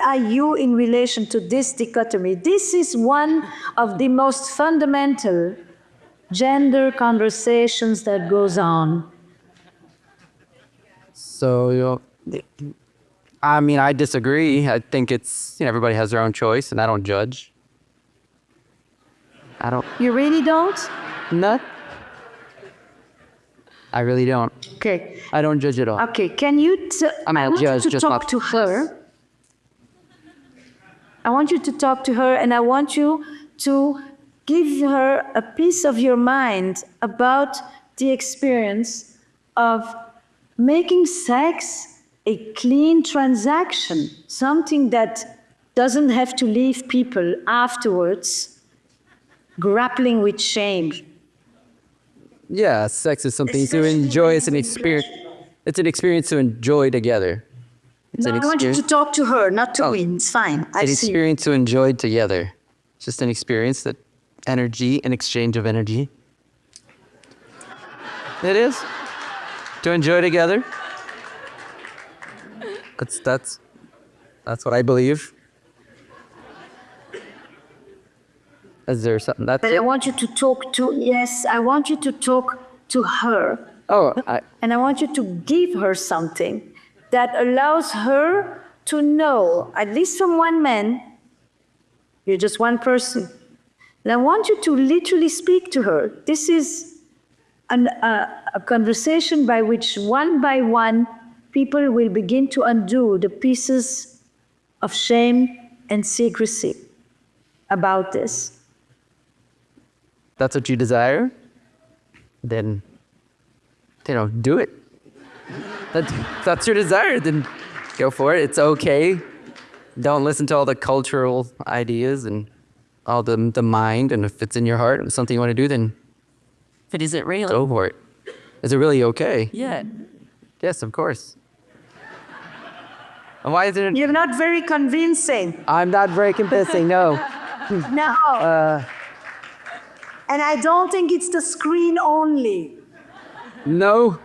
are you in relation to this dichotomy? This is one of the most fundamental gender conversations that goes on. So, I mean, I disagree. I think it's, everybody has their own choice, and I don't judge. I don't. You really don't? No. I really don't. Okay. I don't judge at all. Okay, can you... I mean, I want judge, you to just talk not- to her. I want you to talk to her, and I want you to give her a piece of your mind about the experience of making sex a clean transaction, something that doesn't have to leave people afterwards grappling with shame. Yeah, sex is something to enjoy. It's an experience. It's an experience to enjoy together. It's No, an I want you to experience. talk to her, not to me. It's fine. I An see. experience to enjoy together. It's just an experience that energy, an exchange of energy. It is to enjoy together. That's what I believe. Is there something that's But I want you to talk to, yes, I want you to talk to her. And I want you to give her something that allows her to know, at least from one man, you're just one person. And I want you to literally speak to her. This is a conversation by which one by one, people will begin to undo the pieces of shame and secrecy about this. That's what you desire, then do it. That's your desire, then go for it. It's okay. Don't listen to all the cultural ideas and all the mind, and if it's in your heart and something you want to do, then But is it real? go for it. Is it really okay? Yeah. Yes, of course. And why is it? You're not very convincing. I'm not very convincing, no. No. And I don't think it's the screen only. No.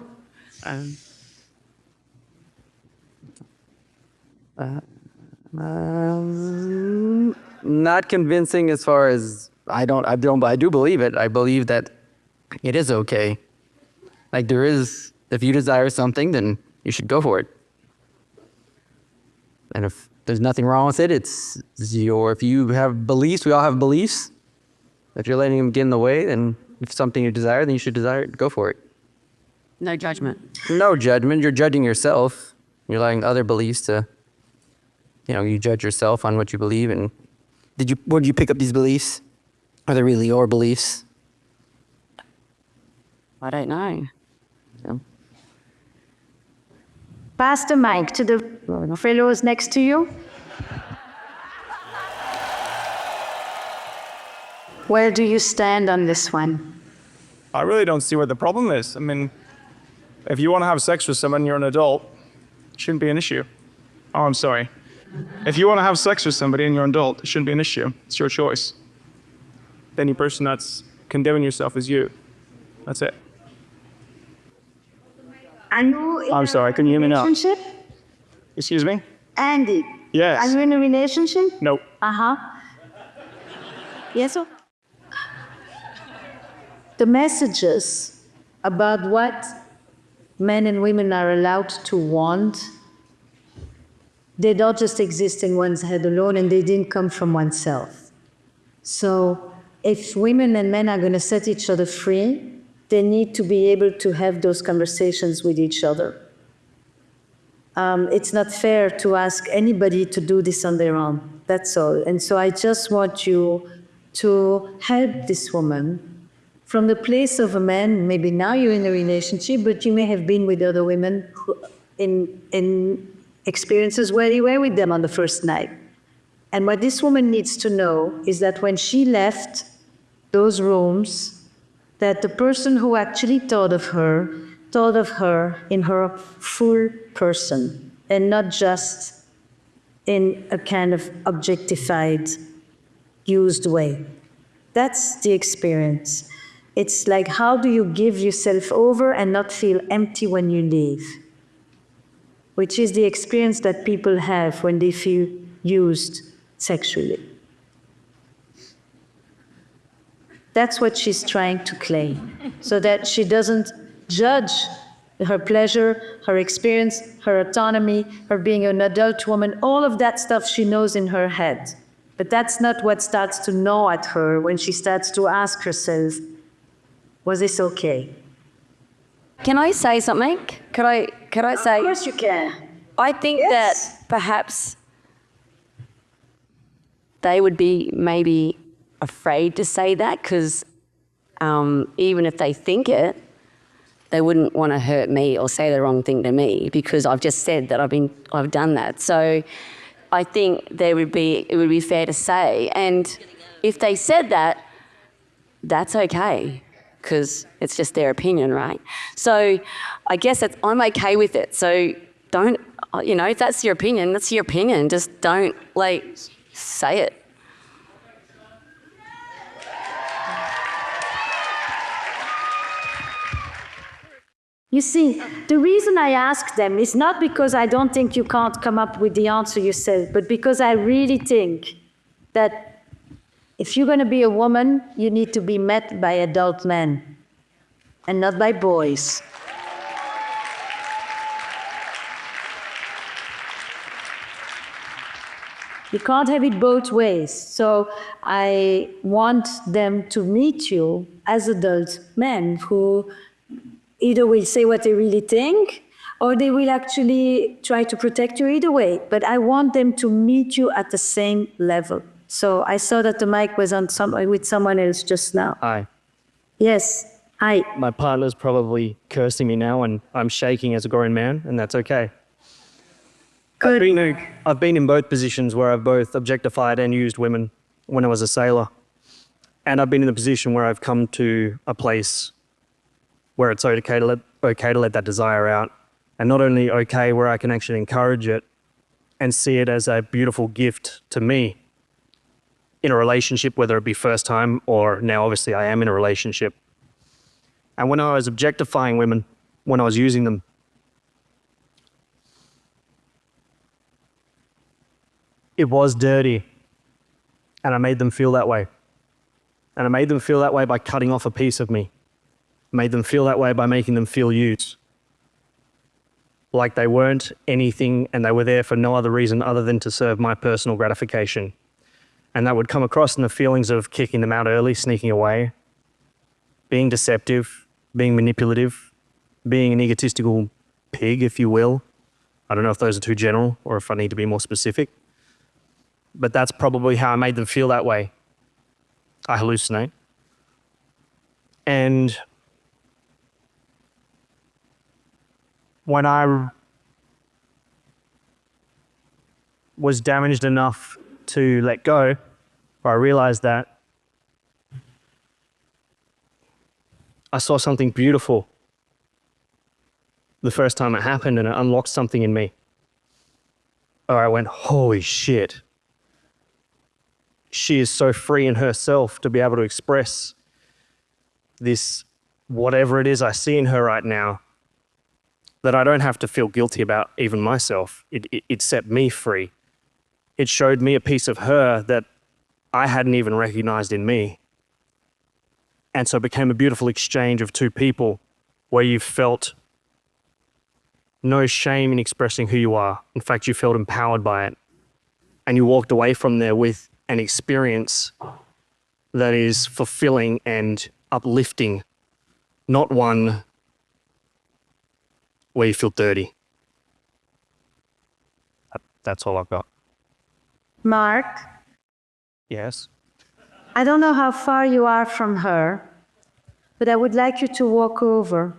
Not convincing as far as I do believe it. I believe that it is okay. Like there is, if you desire something, then you should go for it. And if there's nothing wrong with it, it's if you have beliefs, we all have beliefs. If you're letting them get in the way, then if it's something you desire, then you should desire it, go for it. No judgment. No judgment. You're judging yourself. You're allowing other beliefs to, you judge yourself on what you believe. And where did you pick up these beliefs? Are they really your beliefs? I don't know. Pass the mic to the fellows next to you. Where do you stand on this one? I really don't see what the problem is. I mean, if you want to have sex with someone, you're an adult, it shouldn't be an issue. Oh, I'm sorry. If you want to have sex with somebody and you're an adult, it shouldn't be an issue. It's your choice. The only person that's condemning yourself is you. That's it. Are you in I'm sorry, can you hear me now? relationship? Excuse me? Andy, Yes. are you in a relationship? No. Uh-huh. Yes, sir? The messages about what men and women are allowed to want, they don't just exist in one's head alone, and they didn't come from oneself. So if women and men are going to set each other free, they need to be able to have those conversations with each other. It's not fair to ask anybody to do this on their own. That's all. And so I just want you to help this woman from the place of a man. Maybe now you're in a relationship, but you may have been with other women in experiences where you were with them on the first night. And what this woman needs to know is that when she left those rooms, that the person who actually thought of her in her full person, and not just in a kind of objectified, used way. That's the experience. It's like, how do you give yourself over and not feel empty when you leave? Which is the experience that people have when they feel used sexually. That's what she's trying to claim, so that she doesn't judge her pleasure, her experience, her autonomy, her being an adult woman, all of that stuff she knows in her head. But that's not what starts to gnaw at her when she starts to ask herself, was this okay? Can I say something? Could I say? Of course you can. I think that perhaps they would be maybe afraid to say that, because even if they think it, they wouldn't want to hurt me or say the wrong thing to me, because I've just said that I've done that. So I think it would be fair to say, and if they said that, that's okay, because it's just their opinion, right? So I guess I'm okay with it. So don't, if that's your opinion, that's your opinion. Just don't say it. You see, the reason I ask them is not because I don't think you can't come up with the answer yourself, but because I really think that if you're going to be a woman, you need to be met by adult men and not by boys. You can't have it both ways. So I want them to meet you as adult men who either will say what they really think, or they will actually try to protect you either way. But I want them to meet you at the same level. So I saw that the mic was on with someone else just now. Hi. Yes, hi. My partner's probably cursing me now, and I'm shaking as a grown man, and that's okay. Good. I've been in both positions where I've both objectified and used women when I was a sailor. And I've been in a position where I've come to a place where it's okay to let that desire out. And not only okay, where I can actually encourage it and see it as a beautiful gift to me in a relationship, whether it be first time or now obviously I am in a relationship. And when I was objectifying women, when I was using them, it was dirty. And I made them feel that way. And I made them feel that way by cutting off a piece of me. Made them feel that way by making them feel used. Like they weren't anything and they were there for no other reason other than to serve my personal gratification. And that would come across in the feelings of kicking them out early, sneaking away, being deceptive, being manipulative, being an egotistical pig, if you will. I don't know if those are too general or if I need to be more specific. But that's probably how I made them feel that way. I hallucinate. And when I was damaged enough to let go, I realized that I saw something beautiful the first time it happened, and it unlocked something in me. Or I went, holy shit. She is so free in herself to be able to express this, whatever it is I see in her right now, that I don't have to feel guilty about even myself. It set me free. It showed me a piece of her that I hadn't even recognized in me. And so it became a beautiful exchange of two people where you felt no shame in expressing who you are. In fact, you felt empowered by it. And you walked away from there with an experience that is fulfilling and uplifting, not one where you feel dirty. That's all I've got. Marc, Yes? I don't know how far you are from her, but I would like you to walk over.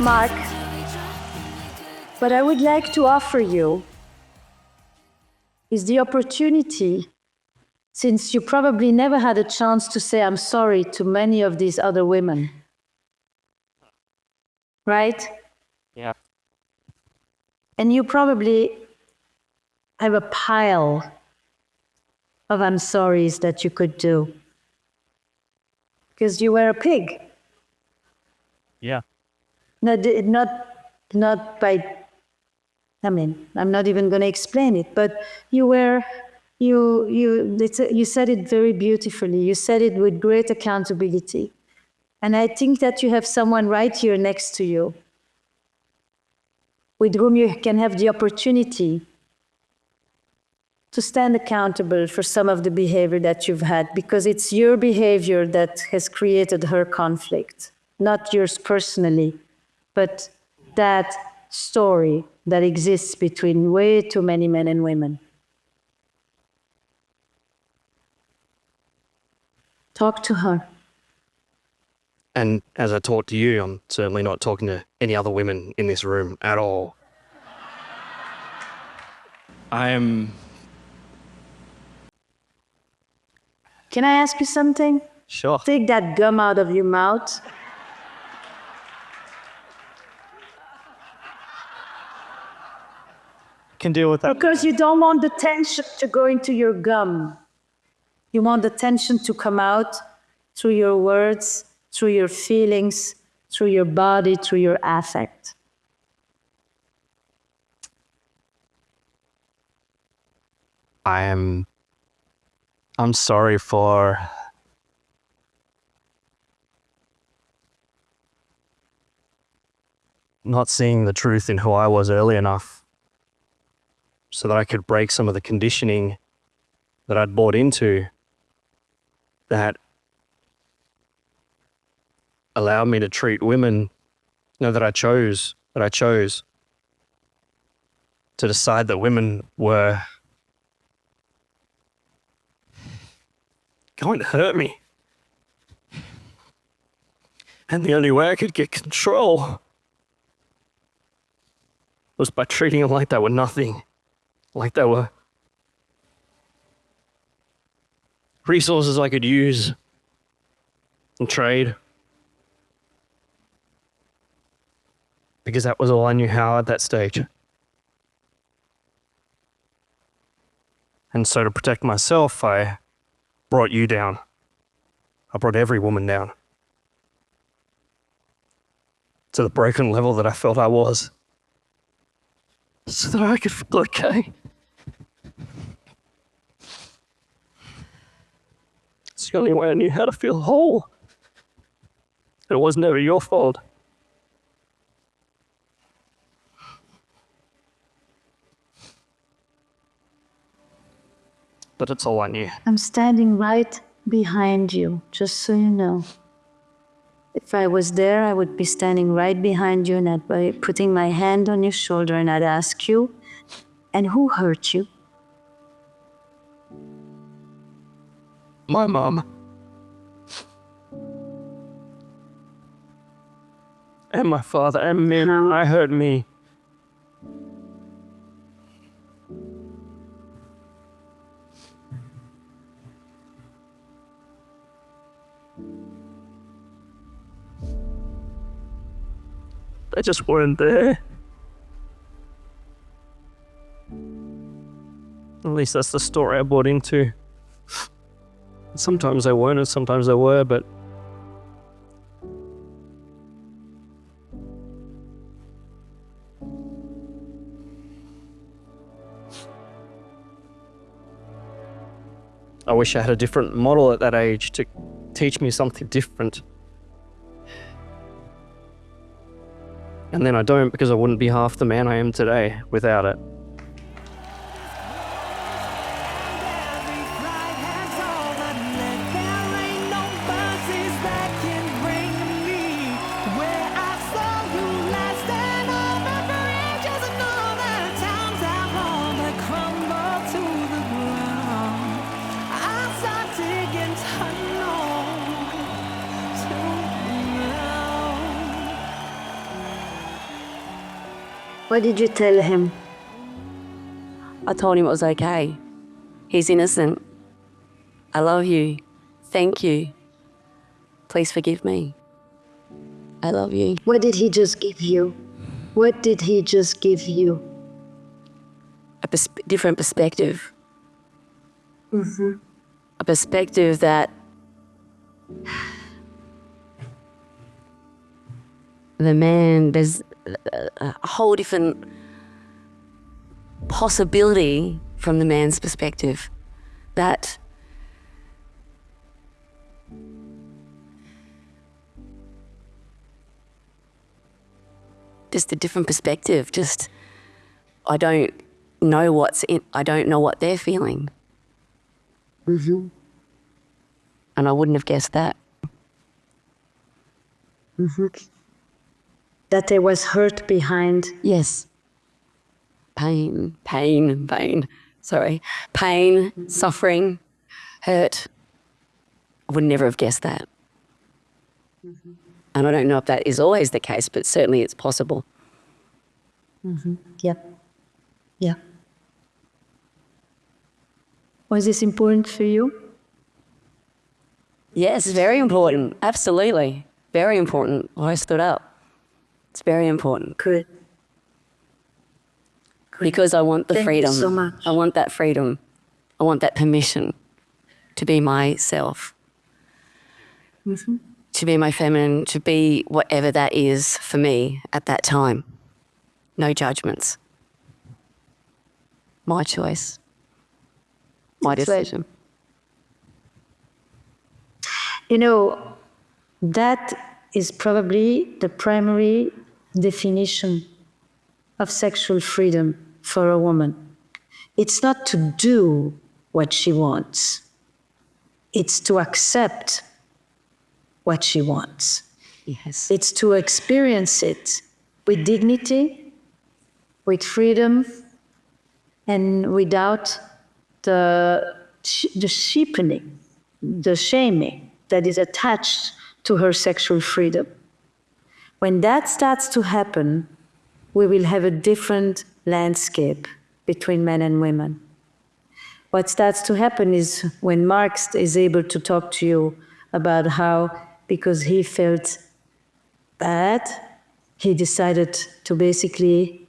Marc, what I would like to offer you is the opportunity, since you probably never had a chance to say I'm sorry to many of these other women. Right? Yeah. And you probably have a pile of I'm sorries that you could do. Because you were a pig. Yeah. Not by, I mean, I'm not even going to explain it, but you said it very beautifully. You said it with great accountability. And I think that you have someone right here next to you with whom you can have the opportunity to stand accountable for some of the behavior that you've had, because it's your behavior that has created her conflict, not yours personally, but that story that exists between way too many men and women. Talk to her. And as I talk to you, I'm certainly not talking to any other women in this room at all. Can I ask you something? Sure. Take that gum out of your mouth. Can deal with that. Because you don't want the tension to go into your gum. You want the tension to come out through your words, through your feelings, through your body, through your affect. I'm sorry for not seeing the truth in who I was early enough so that I could break some of the conditioning that I'd bought into that allowed me to treat women, that I chose to decide that women were going to hurt me. And the only way I could get control was by treating them like they were nothing, like they were resources I could use and trade. Because that was all I knew how at that stage. And so to protect myself, I brought you down. I brought every woman down to the broken level that I felt I was, so that I could feel okay. It's the only way I knew how to feel whole. It was never your fault. But it's all I knew. I'm standing right behind you, just so you know. If I was there, I would be standing right behind you and I'd be putting my hand on your shoulder and I'd ask you, and who hurt you? My mom. And my father and me. I hurt me. They just weren't there. At least that's the story I bought into. Sometimes they weren't and sometimes they were, but I wish I had a different model at that age to teach me something different. And then I don't, because I wouldn't be half the man I am today without it. What did you tell him? I told him it was okay. He's innocent. I love you. Thank you. Please forgive me. I love you. What did he just give you? What did he just give you? A different perspective. A perspective that the man, there's a whole different possibility from the man's perspective, that just a different perspective. Just, I don't know I don't know what they're feeling. And I wouldn't have guessed that. That there was hurt behind. Yes. Pain. Sorry. Pain, suffering, hurt. I would never have guessed that. And I don't know if that is always the case, but certainly it's possible. Yep. Yeah. Was this important for you? Yes, very important. Absolutely. Very important. I stood up. It's very important. Good. Because I want the Thank freedom. you so much. I want that freedom. I want that permission to be myself. To be my feminine, to be whatever that is for me at that time. No judgments. My choice. My decision. You know, that is probably the primary definition of sexual freedom for a woman. It's not to do what she wants. It's to accept what she wants. Yes. It's to experience it with dignity, with freedom, and without the cheapening, the shaming that is attached to her sexual freedom. When that starts to happen, we will have a different landscape between men and women. What starts to happen is when Marc is able to talk to you about how, because he felt bad, he decided to basically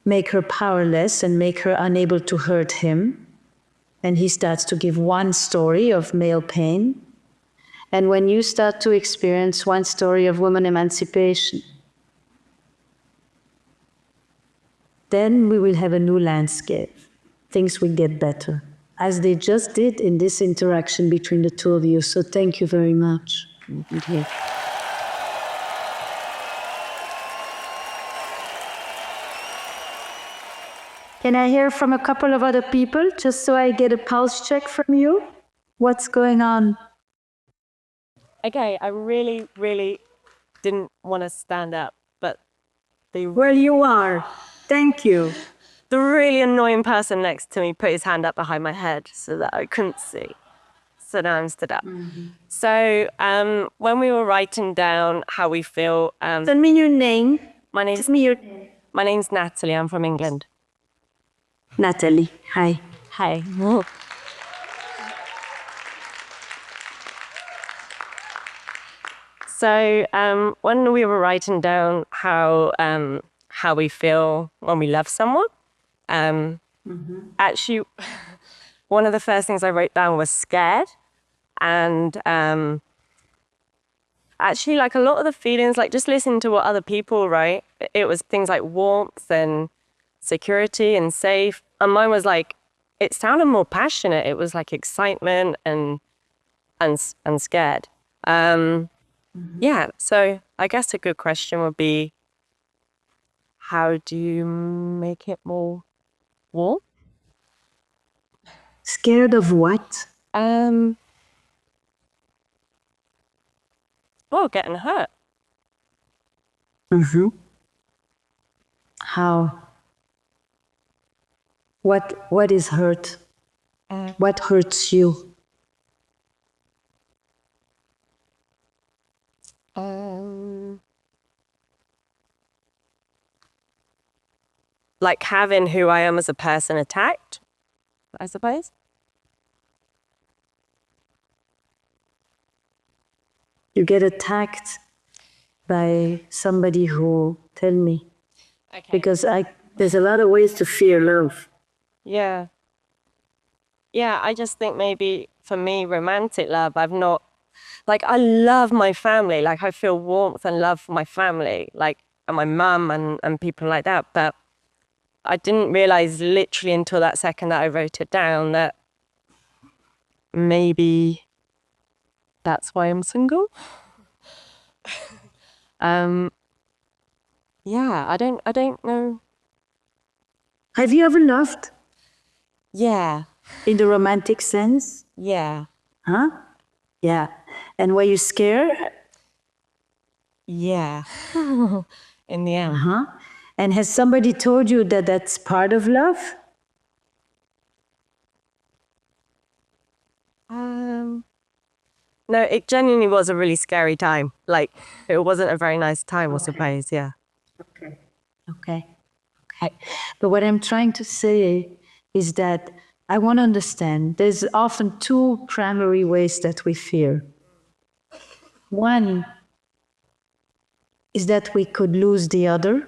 make her powerless and make her unable to hurt him. And he starts to give one story of male pain. And when you start to experience one story of woman emancipation, then we will have a new landscape. Things will get better, as they just did in this interaction between the two of you. So thank you very much. Thank you. Can I hear from a couple of other people, just so I get a pulse check from you? What's going on? Okay, I really, really didn't want to stand up, but Well, you are. Thank you. the really annoying person next to me put his hand up behind my head so that I couldn't see. So now I'm stood up. So when we were writing down how we feel, Send me your name. my name's Send me your name. my name's Natalie. I'm from England. Natalie. Hi. Hi. So when we were writing down how we feel when we love someone, actually, one of the first things I wrote down was scared, and actually, like a lot of the feelings, like just listening to what other people write, it was things like warmth and security and safe, and mine was like, it sounded more passionate. It was like excitement and scared. Yeah, so I guess a good question would be, how do you make it more warm? Scared of what? Well, getting hurt. How? What is hurt? What hurts you? like having who I am as a person attacked, I suppose. You get attacked by somebody who, tell me, because there's a lot of ways to fear love. Yeah. Yeah, I just think maybe for me, romantic love, I've not, like, I love my family. Like, I feel warmth and love for my family, like, and my mum and people like that. But I didn't realize literally until that second that I wrote it down that maybe that's why I'm single. Yeah, I don't know. Have you ever loved Yeah, in the romantic sense? yeah, Huh? Yeah. And were you scared? yeah. In the end. Huh? And has somebody told you that that's part of love? No, it genuinely was a really scary time. Like, it wasn't a very nice time, I suppose, yeah. Okay. But what I'm trying to say is that I want to understand there's often two primary ways that we fear. One is that we could lose the other,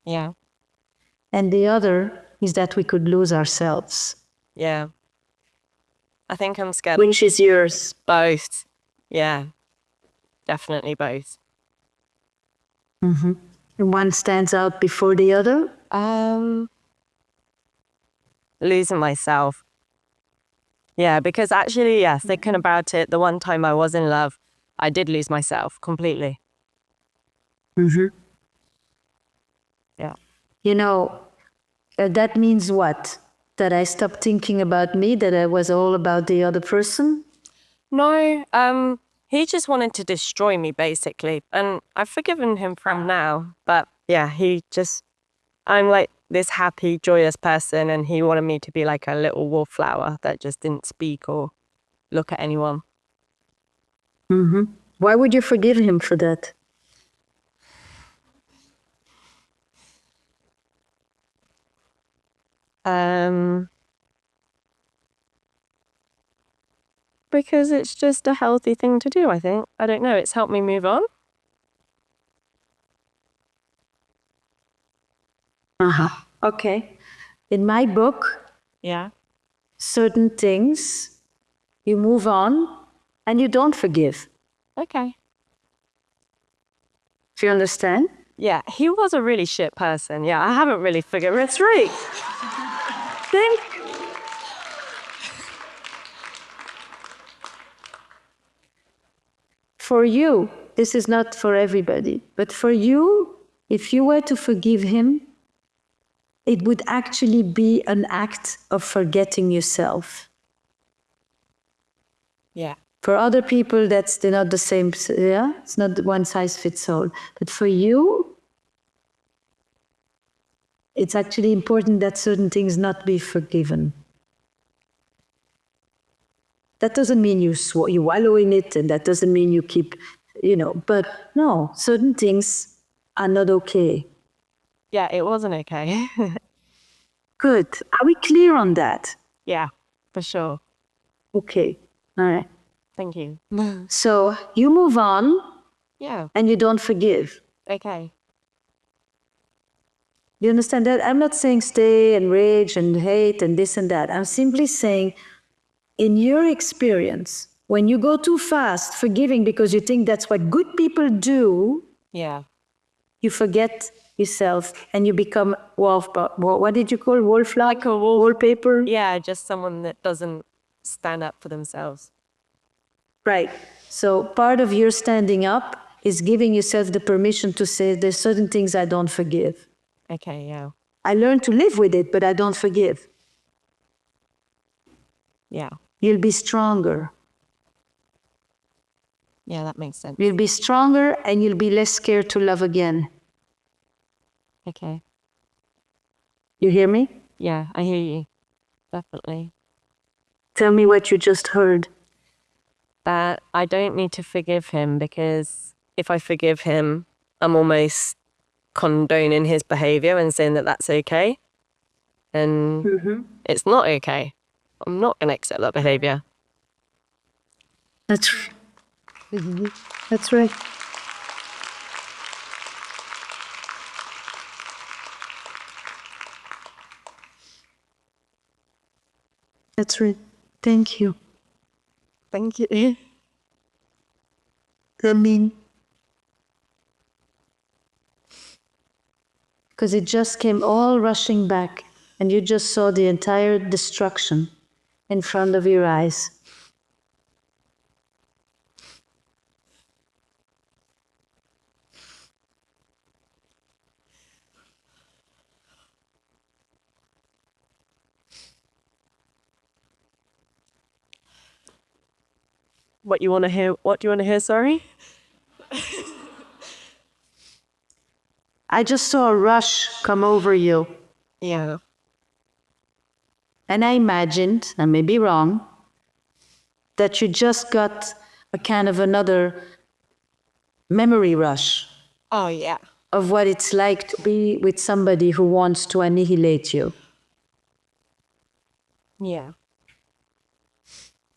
Yeah, and the other is that we could lose ourselves. yeah. I think I'm scared. Which is yours? Both. Yeah, definitely both. And one stands out before the other? Losing myself. Yeah, because actually, yes, thinking about it, the one time I was in love, I did lose myself completely. Yeah. You know, that means what? That I stopped thinking about me, that I was all about the other person? No, he just wanted to destroy me, basically. And I've forgiven him from now. But yeah, I'm like this happy, joyous person, and he wanted me to be like a little wallflower that just didn't speak or look at anyone. Why would you forgive him for that? Because it's just a healthy thing to do, I think. I don't know, it's helped me move on. Okay. In my book, Yeah. certain things you move on and you don't forgive. Okay. Do you understand? Yeah, he was a really shit person. Yeah, I haven't really figured it's right. Then For you, this is not for everybody, but for you, if you were to forgive him, it would actually be an act of forgetting yourself. yeah. For other people, that's not the same, yeah? It's not one size fits all. But for you, it's actually important that certain things not be forgiven. That doesn't mean you wallow in it, and that doesn't mean you keep, but no, certain things are not okay. Yeah, it wasn't okay. Good. Are we clear on that? Yeah, for sure. Okay. All right. Thank you. So you move on Yeah, and you don't forgive. okay. You understand that? I'm not saying stay and rage and hate and this and that. I'm simply saying, in your experience, when you go too fast forgiving because you think that's what good people do, Yeah. you forget yourself and you become what did you call wallflower? Like a wolf. Wallpaper? Yeah, just someone that doesn't stand up for themselves. Right. So part of your standing up is giving yourself the permission to say there's certain things I don't forgive. Okay, yeah. I learn to live with it, but I don't forgive. Yeah. You'll be stronger. Yeah, that makes sense. You'll be stronger and you'll be less scared to love again. Okay. You hear me? Yeah, I hear you. Definitely. Tell me what you just heard. That I don't need to forgive him because if I forgive him, I'm almost condoning his behavior and saying that that's okay. And it's not okay. I'm not going to accept that behavior. That's that's right. That's right. Thank you. Thank you. I mean, because it just came all rushing back, and you just saw the entire destruction in front of your eyes. What you want to hear? What do you want to hear? Sorry. I just saw a rush come over you, Yeah. and I imagined, I may be wrong, that you just got a kind of another memory rush Oh yeah. of what it's like to be with somebody who wants to annihilate you. Yeah.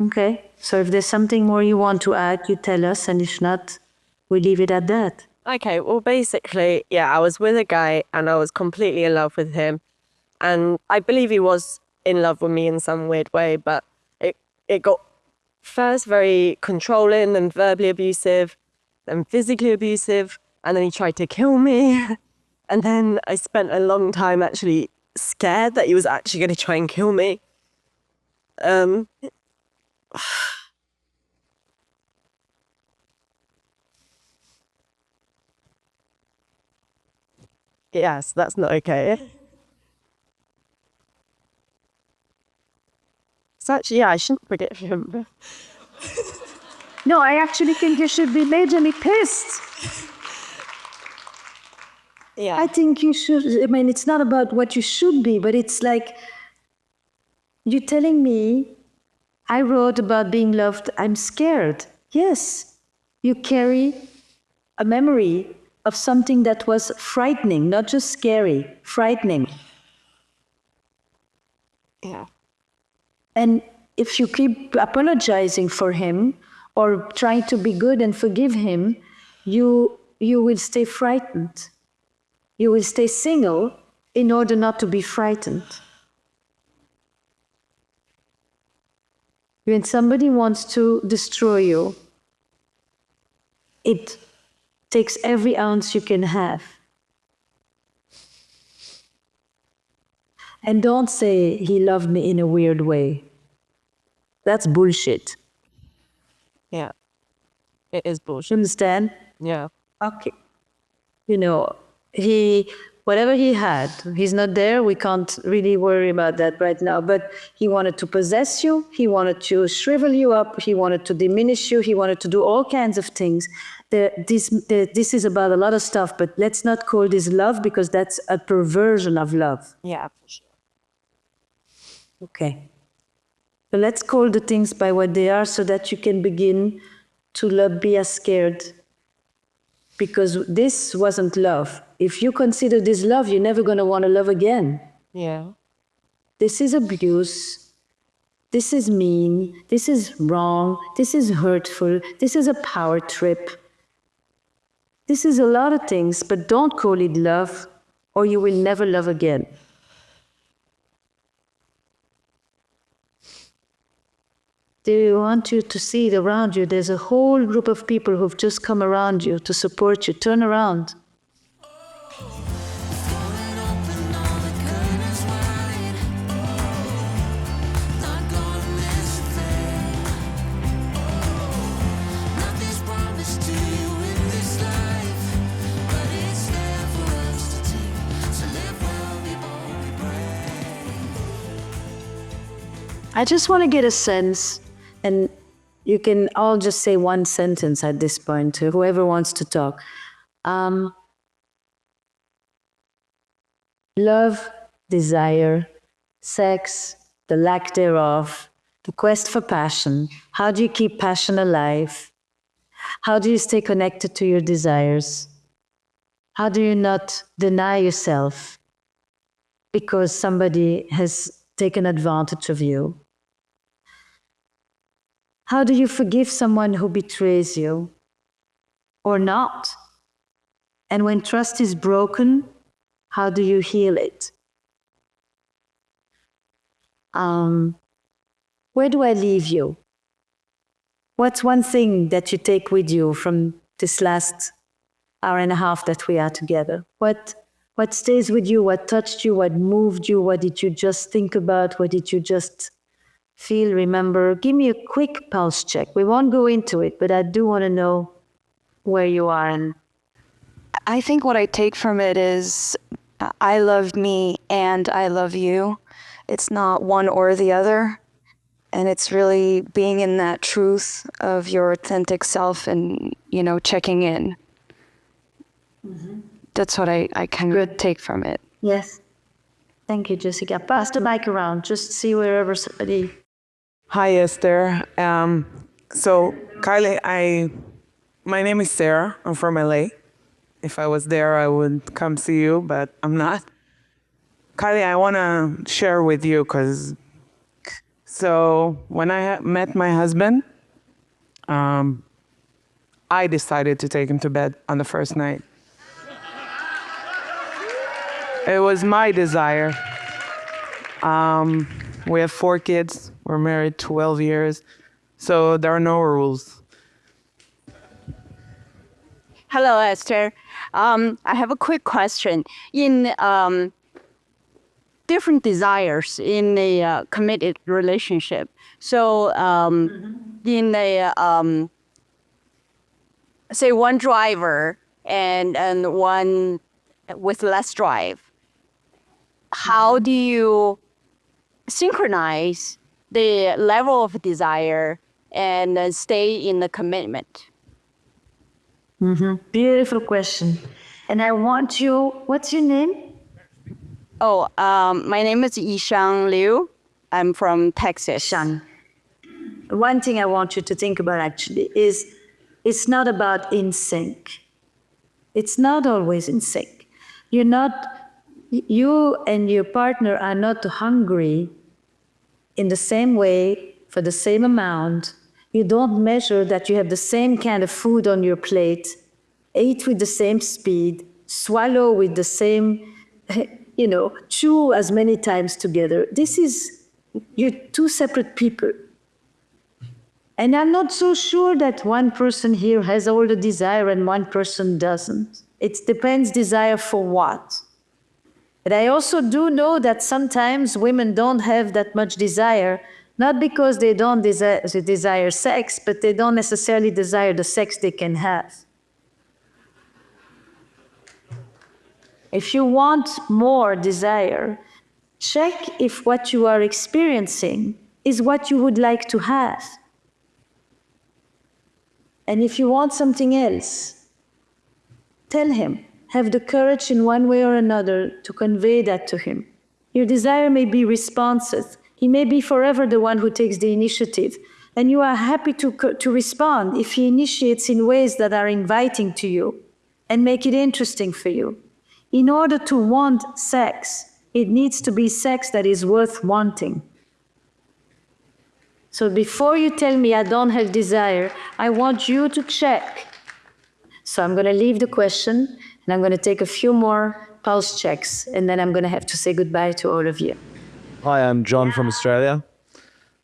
Okay, so if there's something more you want to add, you tell us, and if not, we leave it at that. Okay, well, basically, yeah, I was with a guy and I was completely in love with him. And I believe he was in love with me in some weird way, but it got first very controlling and verbally abusive, then physically abusive, and then he tried to kill me. And then I spent a long time actually scared that he was actually going to try and kill me. Yes, that's not okay. So actually, yeah, I shouldn't forgive him. No, I actually think you should be majorly pissed. Yeah. I think you should. I mean, it's not about what you should be, but it's like you telling me I wrote about being loved, I'm scared. Yes, you carry a memory of something that was frightening, not just scary, frightening. Yeah. And if you keep apologizing for him or trying to be good and forgive him, you will stay frightened. You will stay single in order not to be frightened. When somebody wants to destroy you, it takes every ounce you can have. And don't say he loved me in a weird way. That's bullshit. Yeah. It is bullshit. You understand? Yeah. Okay. You know, whatever he had, he's not there. We can't really worry about that right now. But he wanted to possess you. He wanted to shrivel you up. He wanted to diminish you. He wanted to do all kinds of things. This is about a lot of stuff, but let's not call this love because that's a perversion of love. Yeah, for sure. Okay. So let's call the things by what they are so that you can begin to not be as scared. Because this wasn't love. If you consider this love, you're never going to want to love again. Yeah. This is abuse. This is mean. This is wrong. This is hurtful. This is a power trip. This is a lot of things, but don't call it love, or you will never love again. They want you to see it around you. There's a whole group of people who've just come around you to support you. Turn around. I just want to get a sense, and you can all just say one sentence at this point, to whoever wants to talk. Love, desire, sex, the lack thereof, the quest for passion. How do you keep passion alive? How do you stay connected to your desires? How do you not deny yourself because somebody has taken advantage of you? How do you forgive someone who betrays you or not? And when trust is broken, how do you heal it? Where do I leave you? What's one thing that you take with you from this last hour and a half that we are together? What stays with you? What touched you? What moved you? What did you just think about? What did you just feel, remember? Give me a quick pulse check. We won't go into it, but I do want to know where you are. And I think what I take from it is I love me and I love you. It's not one or the other. And it's really being in that truth of your authentic self and, checking in. Mm-hmm. That's what I kind of take from it. yes. Thank you, Jessica. Pass the mic around. Just see wherever somebody... Hi, Esther. So, Kylie, my name is Sarah. I'm from LA. If I was there, I would come see you, but I'm not. Kylie, I want to share with you so when I met my husband, I decided to take him to bed on the first night. It was my desire. We have 4 kids. We're married 12 years. So there are no rules. Hello, Esther. I have a quick question. In different desires in a committed relationship. So in a, say one driver and one with less drive, how do you synchronize the level of desire and stay in the commitment? Beautiful question. And I want you... What's your name? Oh, my name is Yishang Liu. I'm from Texas. Shang. One thing I want you to think about actually is it's not about in sync. It's not always in sync. You and your partner are not hungry in the same way for the same amount. You don't measure that you have the same kind of food on your plate, eat with the same speed, swallow with the same, chew as many times together. You're 2 separate people. And I'm not so sure that one person here has all the desire and one person doesn't. It depends desire for what. But I also do know that sometimes women don't have that much desire, not because they don't desire sex, but they don't necessarily desire the sex they can have. If you want more desire, check if what you are experiencing is what you would like to have. And if you want something else, tell him. Have the courage in one way or another to convey that to him. Your desire may be responsive. He may be forever the one who takes the initiative. And you are happy to respond if he initiates in ways that are inviting to you and make it interesting for you. In order to want sex, it needs to be sex that is worth wanting. So before you tell me I don't have desire, I want you to check. So I'm going to leave the question, and I'm going to take a few more pulse checks, and then I'm going to have to say goodbye to all of you. Hi, I'm John from Australia.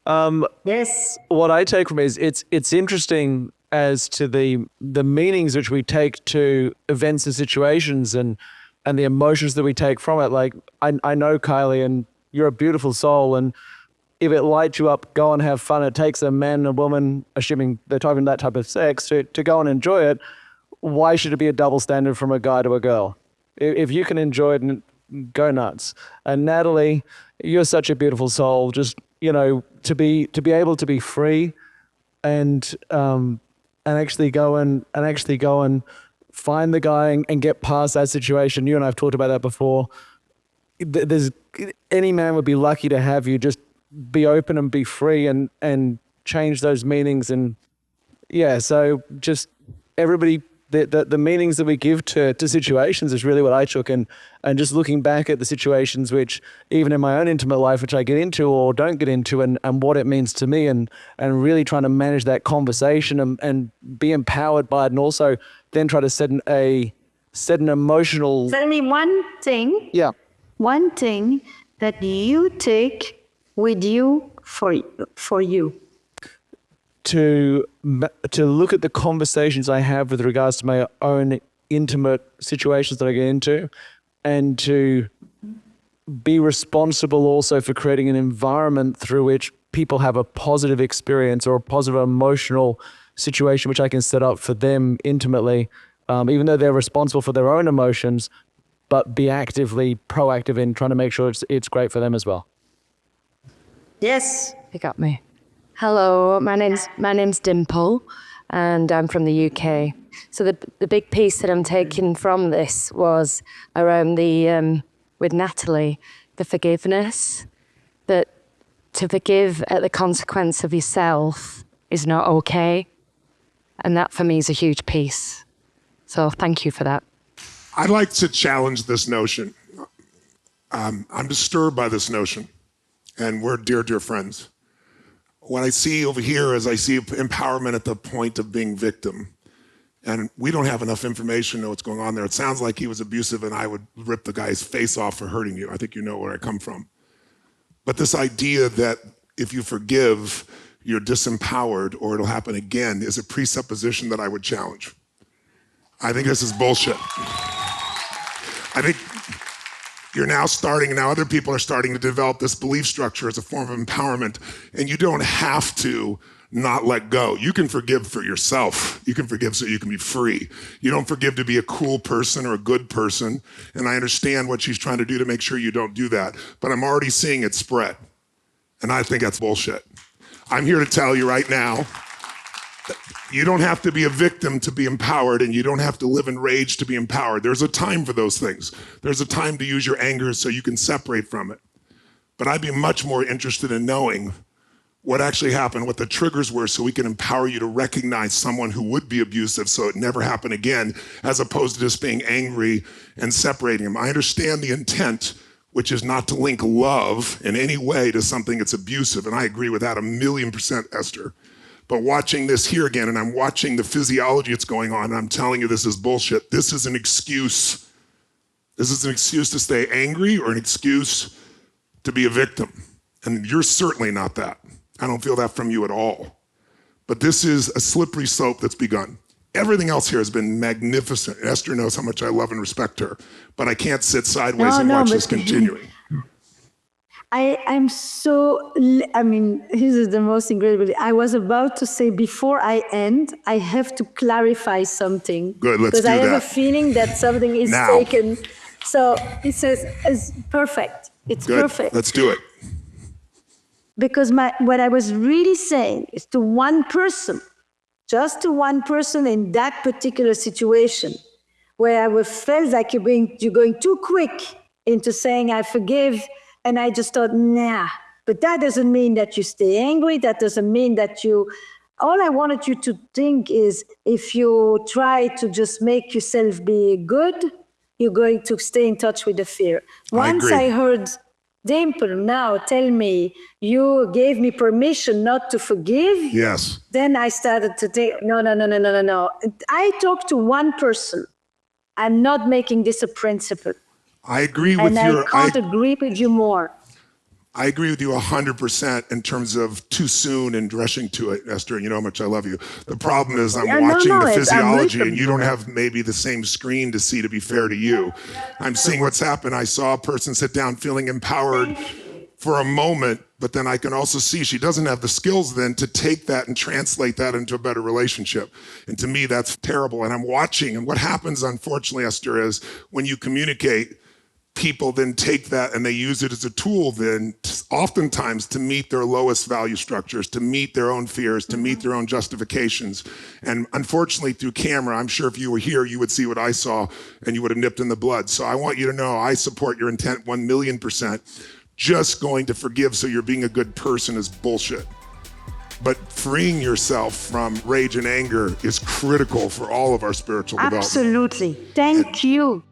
Yes. What I take from it is it's interesting as to the meanings which we take to events and situations and the emotions that we take from it. Like, I know, Kylie, and you're a beautiful soul, and if it lights you up, go and have fun. It takes a man and a woman, assuming they're talking that type of sex, to go and enjoy it. Why should it be a double standard from a guy to a girl? If you can enjoy it, go nuts. And Natalie, you're such a beautiful soul. Just, to be able to be free and actually go and find the guy and get past that situation. You and I have talked about that before. Any man would be lucky to have you. Just be open and be free and change those meanings. And yeah, so just everybody the meanings that we give to situations is really what I took, and just looking back at the situations which even in my own intimate life which I get into or don't get into, and what it means to me, and really trying to manage that conversation and be empowered by it, and also then try to set an emotional. Tell me one thing. Yeah. One thing that you take with you for you. To look at the conversations I have with regards to my own intimate situations that I get into, and to be responsible also for creating an environment through which people have a positive experience or a positive emotional situation which I can set up for them intimately, even though they're responsible for their own emotions, but be actively proactive in trying to make sure it's great for them as well. Yes. You got me. Hello, my name's Dimple, and I'm from the UK. So the big piece that I'm taking from this was around the with Natalie, the forgiveness, that to forgive at the consequence of yourself is not okay, and that for me is a huge piece. So thank you for that. I'd like to challenge this notion. I'm disturbed by this notion, and we're dear, dear friends. What I see over here is I see empowerment at the point of being victim. And we don't have enough information to know what's going on there. It sounds like he was abusive and I would rip the guy's face off for hurting you. I think you know where I come from. But this idea that if you forgive, you're disempowered or it'll happen again is a presupposition that I would challenge. I think this is bullshit. I think you're now other people are starting to develop this belief structure as a form of empowerment, and you don't have to not let go. You can forgive for yourself. You can forgive so you can be free. You don't forgive to be a cool person or a good person, and I understand what she's trying to do to make sure you don't do that, but I'm already seeing it spread, and I think that's bullshit. I'm here to tell you right now, you don't have to be a victim to be empowered, and you don't have to live in rage to be empowered. There's a time for those things. There's a time to use your anger so you can separate from it. But I'd be much more interested in knowing what actually happened, what the triggers were, so we can empower you to recognize someone who would be abusive so it never happened again, as opposed to just being angry and separating them. I understand the intent, which is not to link love in any way to something that's abusive, and I agree with that 1,000,000%, Esther. But watching this here again, and I'm watching the physiology that's going on, and I'm telling you this is bullshit. This is an excuse. This is an excuse to stay angry or an excuse to be a victim. And you're certainly not that. I don't feel that from you at all. But this is a slippery slope that's begun. Everything else here has been magnificent. Esther knows how much I love and respect her, but I can't sit sideways and watch this continuing. This is the most incredible. I was about to say, before I end, I have to clarify something. Good, let's do that. Because I have a feeling that something is taken. So it says, it's perfect. It's Good. perfect. Let's do it. Because what I was really saying is to one person, just to one person in that particular situation, where I felt like you're going too quick into saying, I forgive. And I just thought, nah, but that doesn't mean that you stay angry. That doesn't mean that all I wanted you to think is if you try to just make yourself be good, you're going to stay in touch with the fear. Once I heard Dimple now tell me, you gave me permission not to forgive. Yes. Then I started to think, no. I talked to one person. I'm not making this a principle. I agree with you. And I can't agree with you more. I agree with you 100% in terms of too soon and rushing to it, Esther, and you know how much I love you. The problem is I'm watching the physiology and you don't have maybe the same screen to see, to be fair to you. I'm seeing what's happened. I saw a person sit down feeling empowered for a moment, but then I can also see she doesn't have the skills then to take that and translate that into a better relationship. And to me, that's terrible. And I'm watching, and what happens, unfortunately, Esther, is when you communicate, people then take that and they use it as a tool then oftentimes to meet their lowest value structures, to meet their own fears, to meet their own justifications. And unfortunately through camera, I'm sure if you were here, you would see what I saw and you would have nipped in the blood. So I want you to know I support your intent 1,000,000%. Just going to forgive so you're being a good person is bullshit. But freeing yourself from rage and anger is critical for all of our spiritual development. Absolutely. Thank you.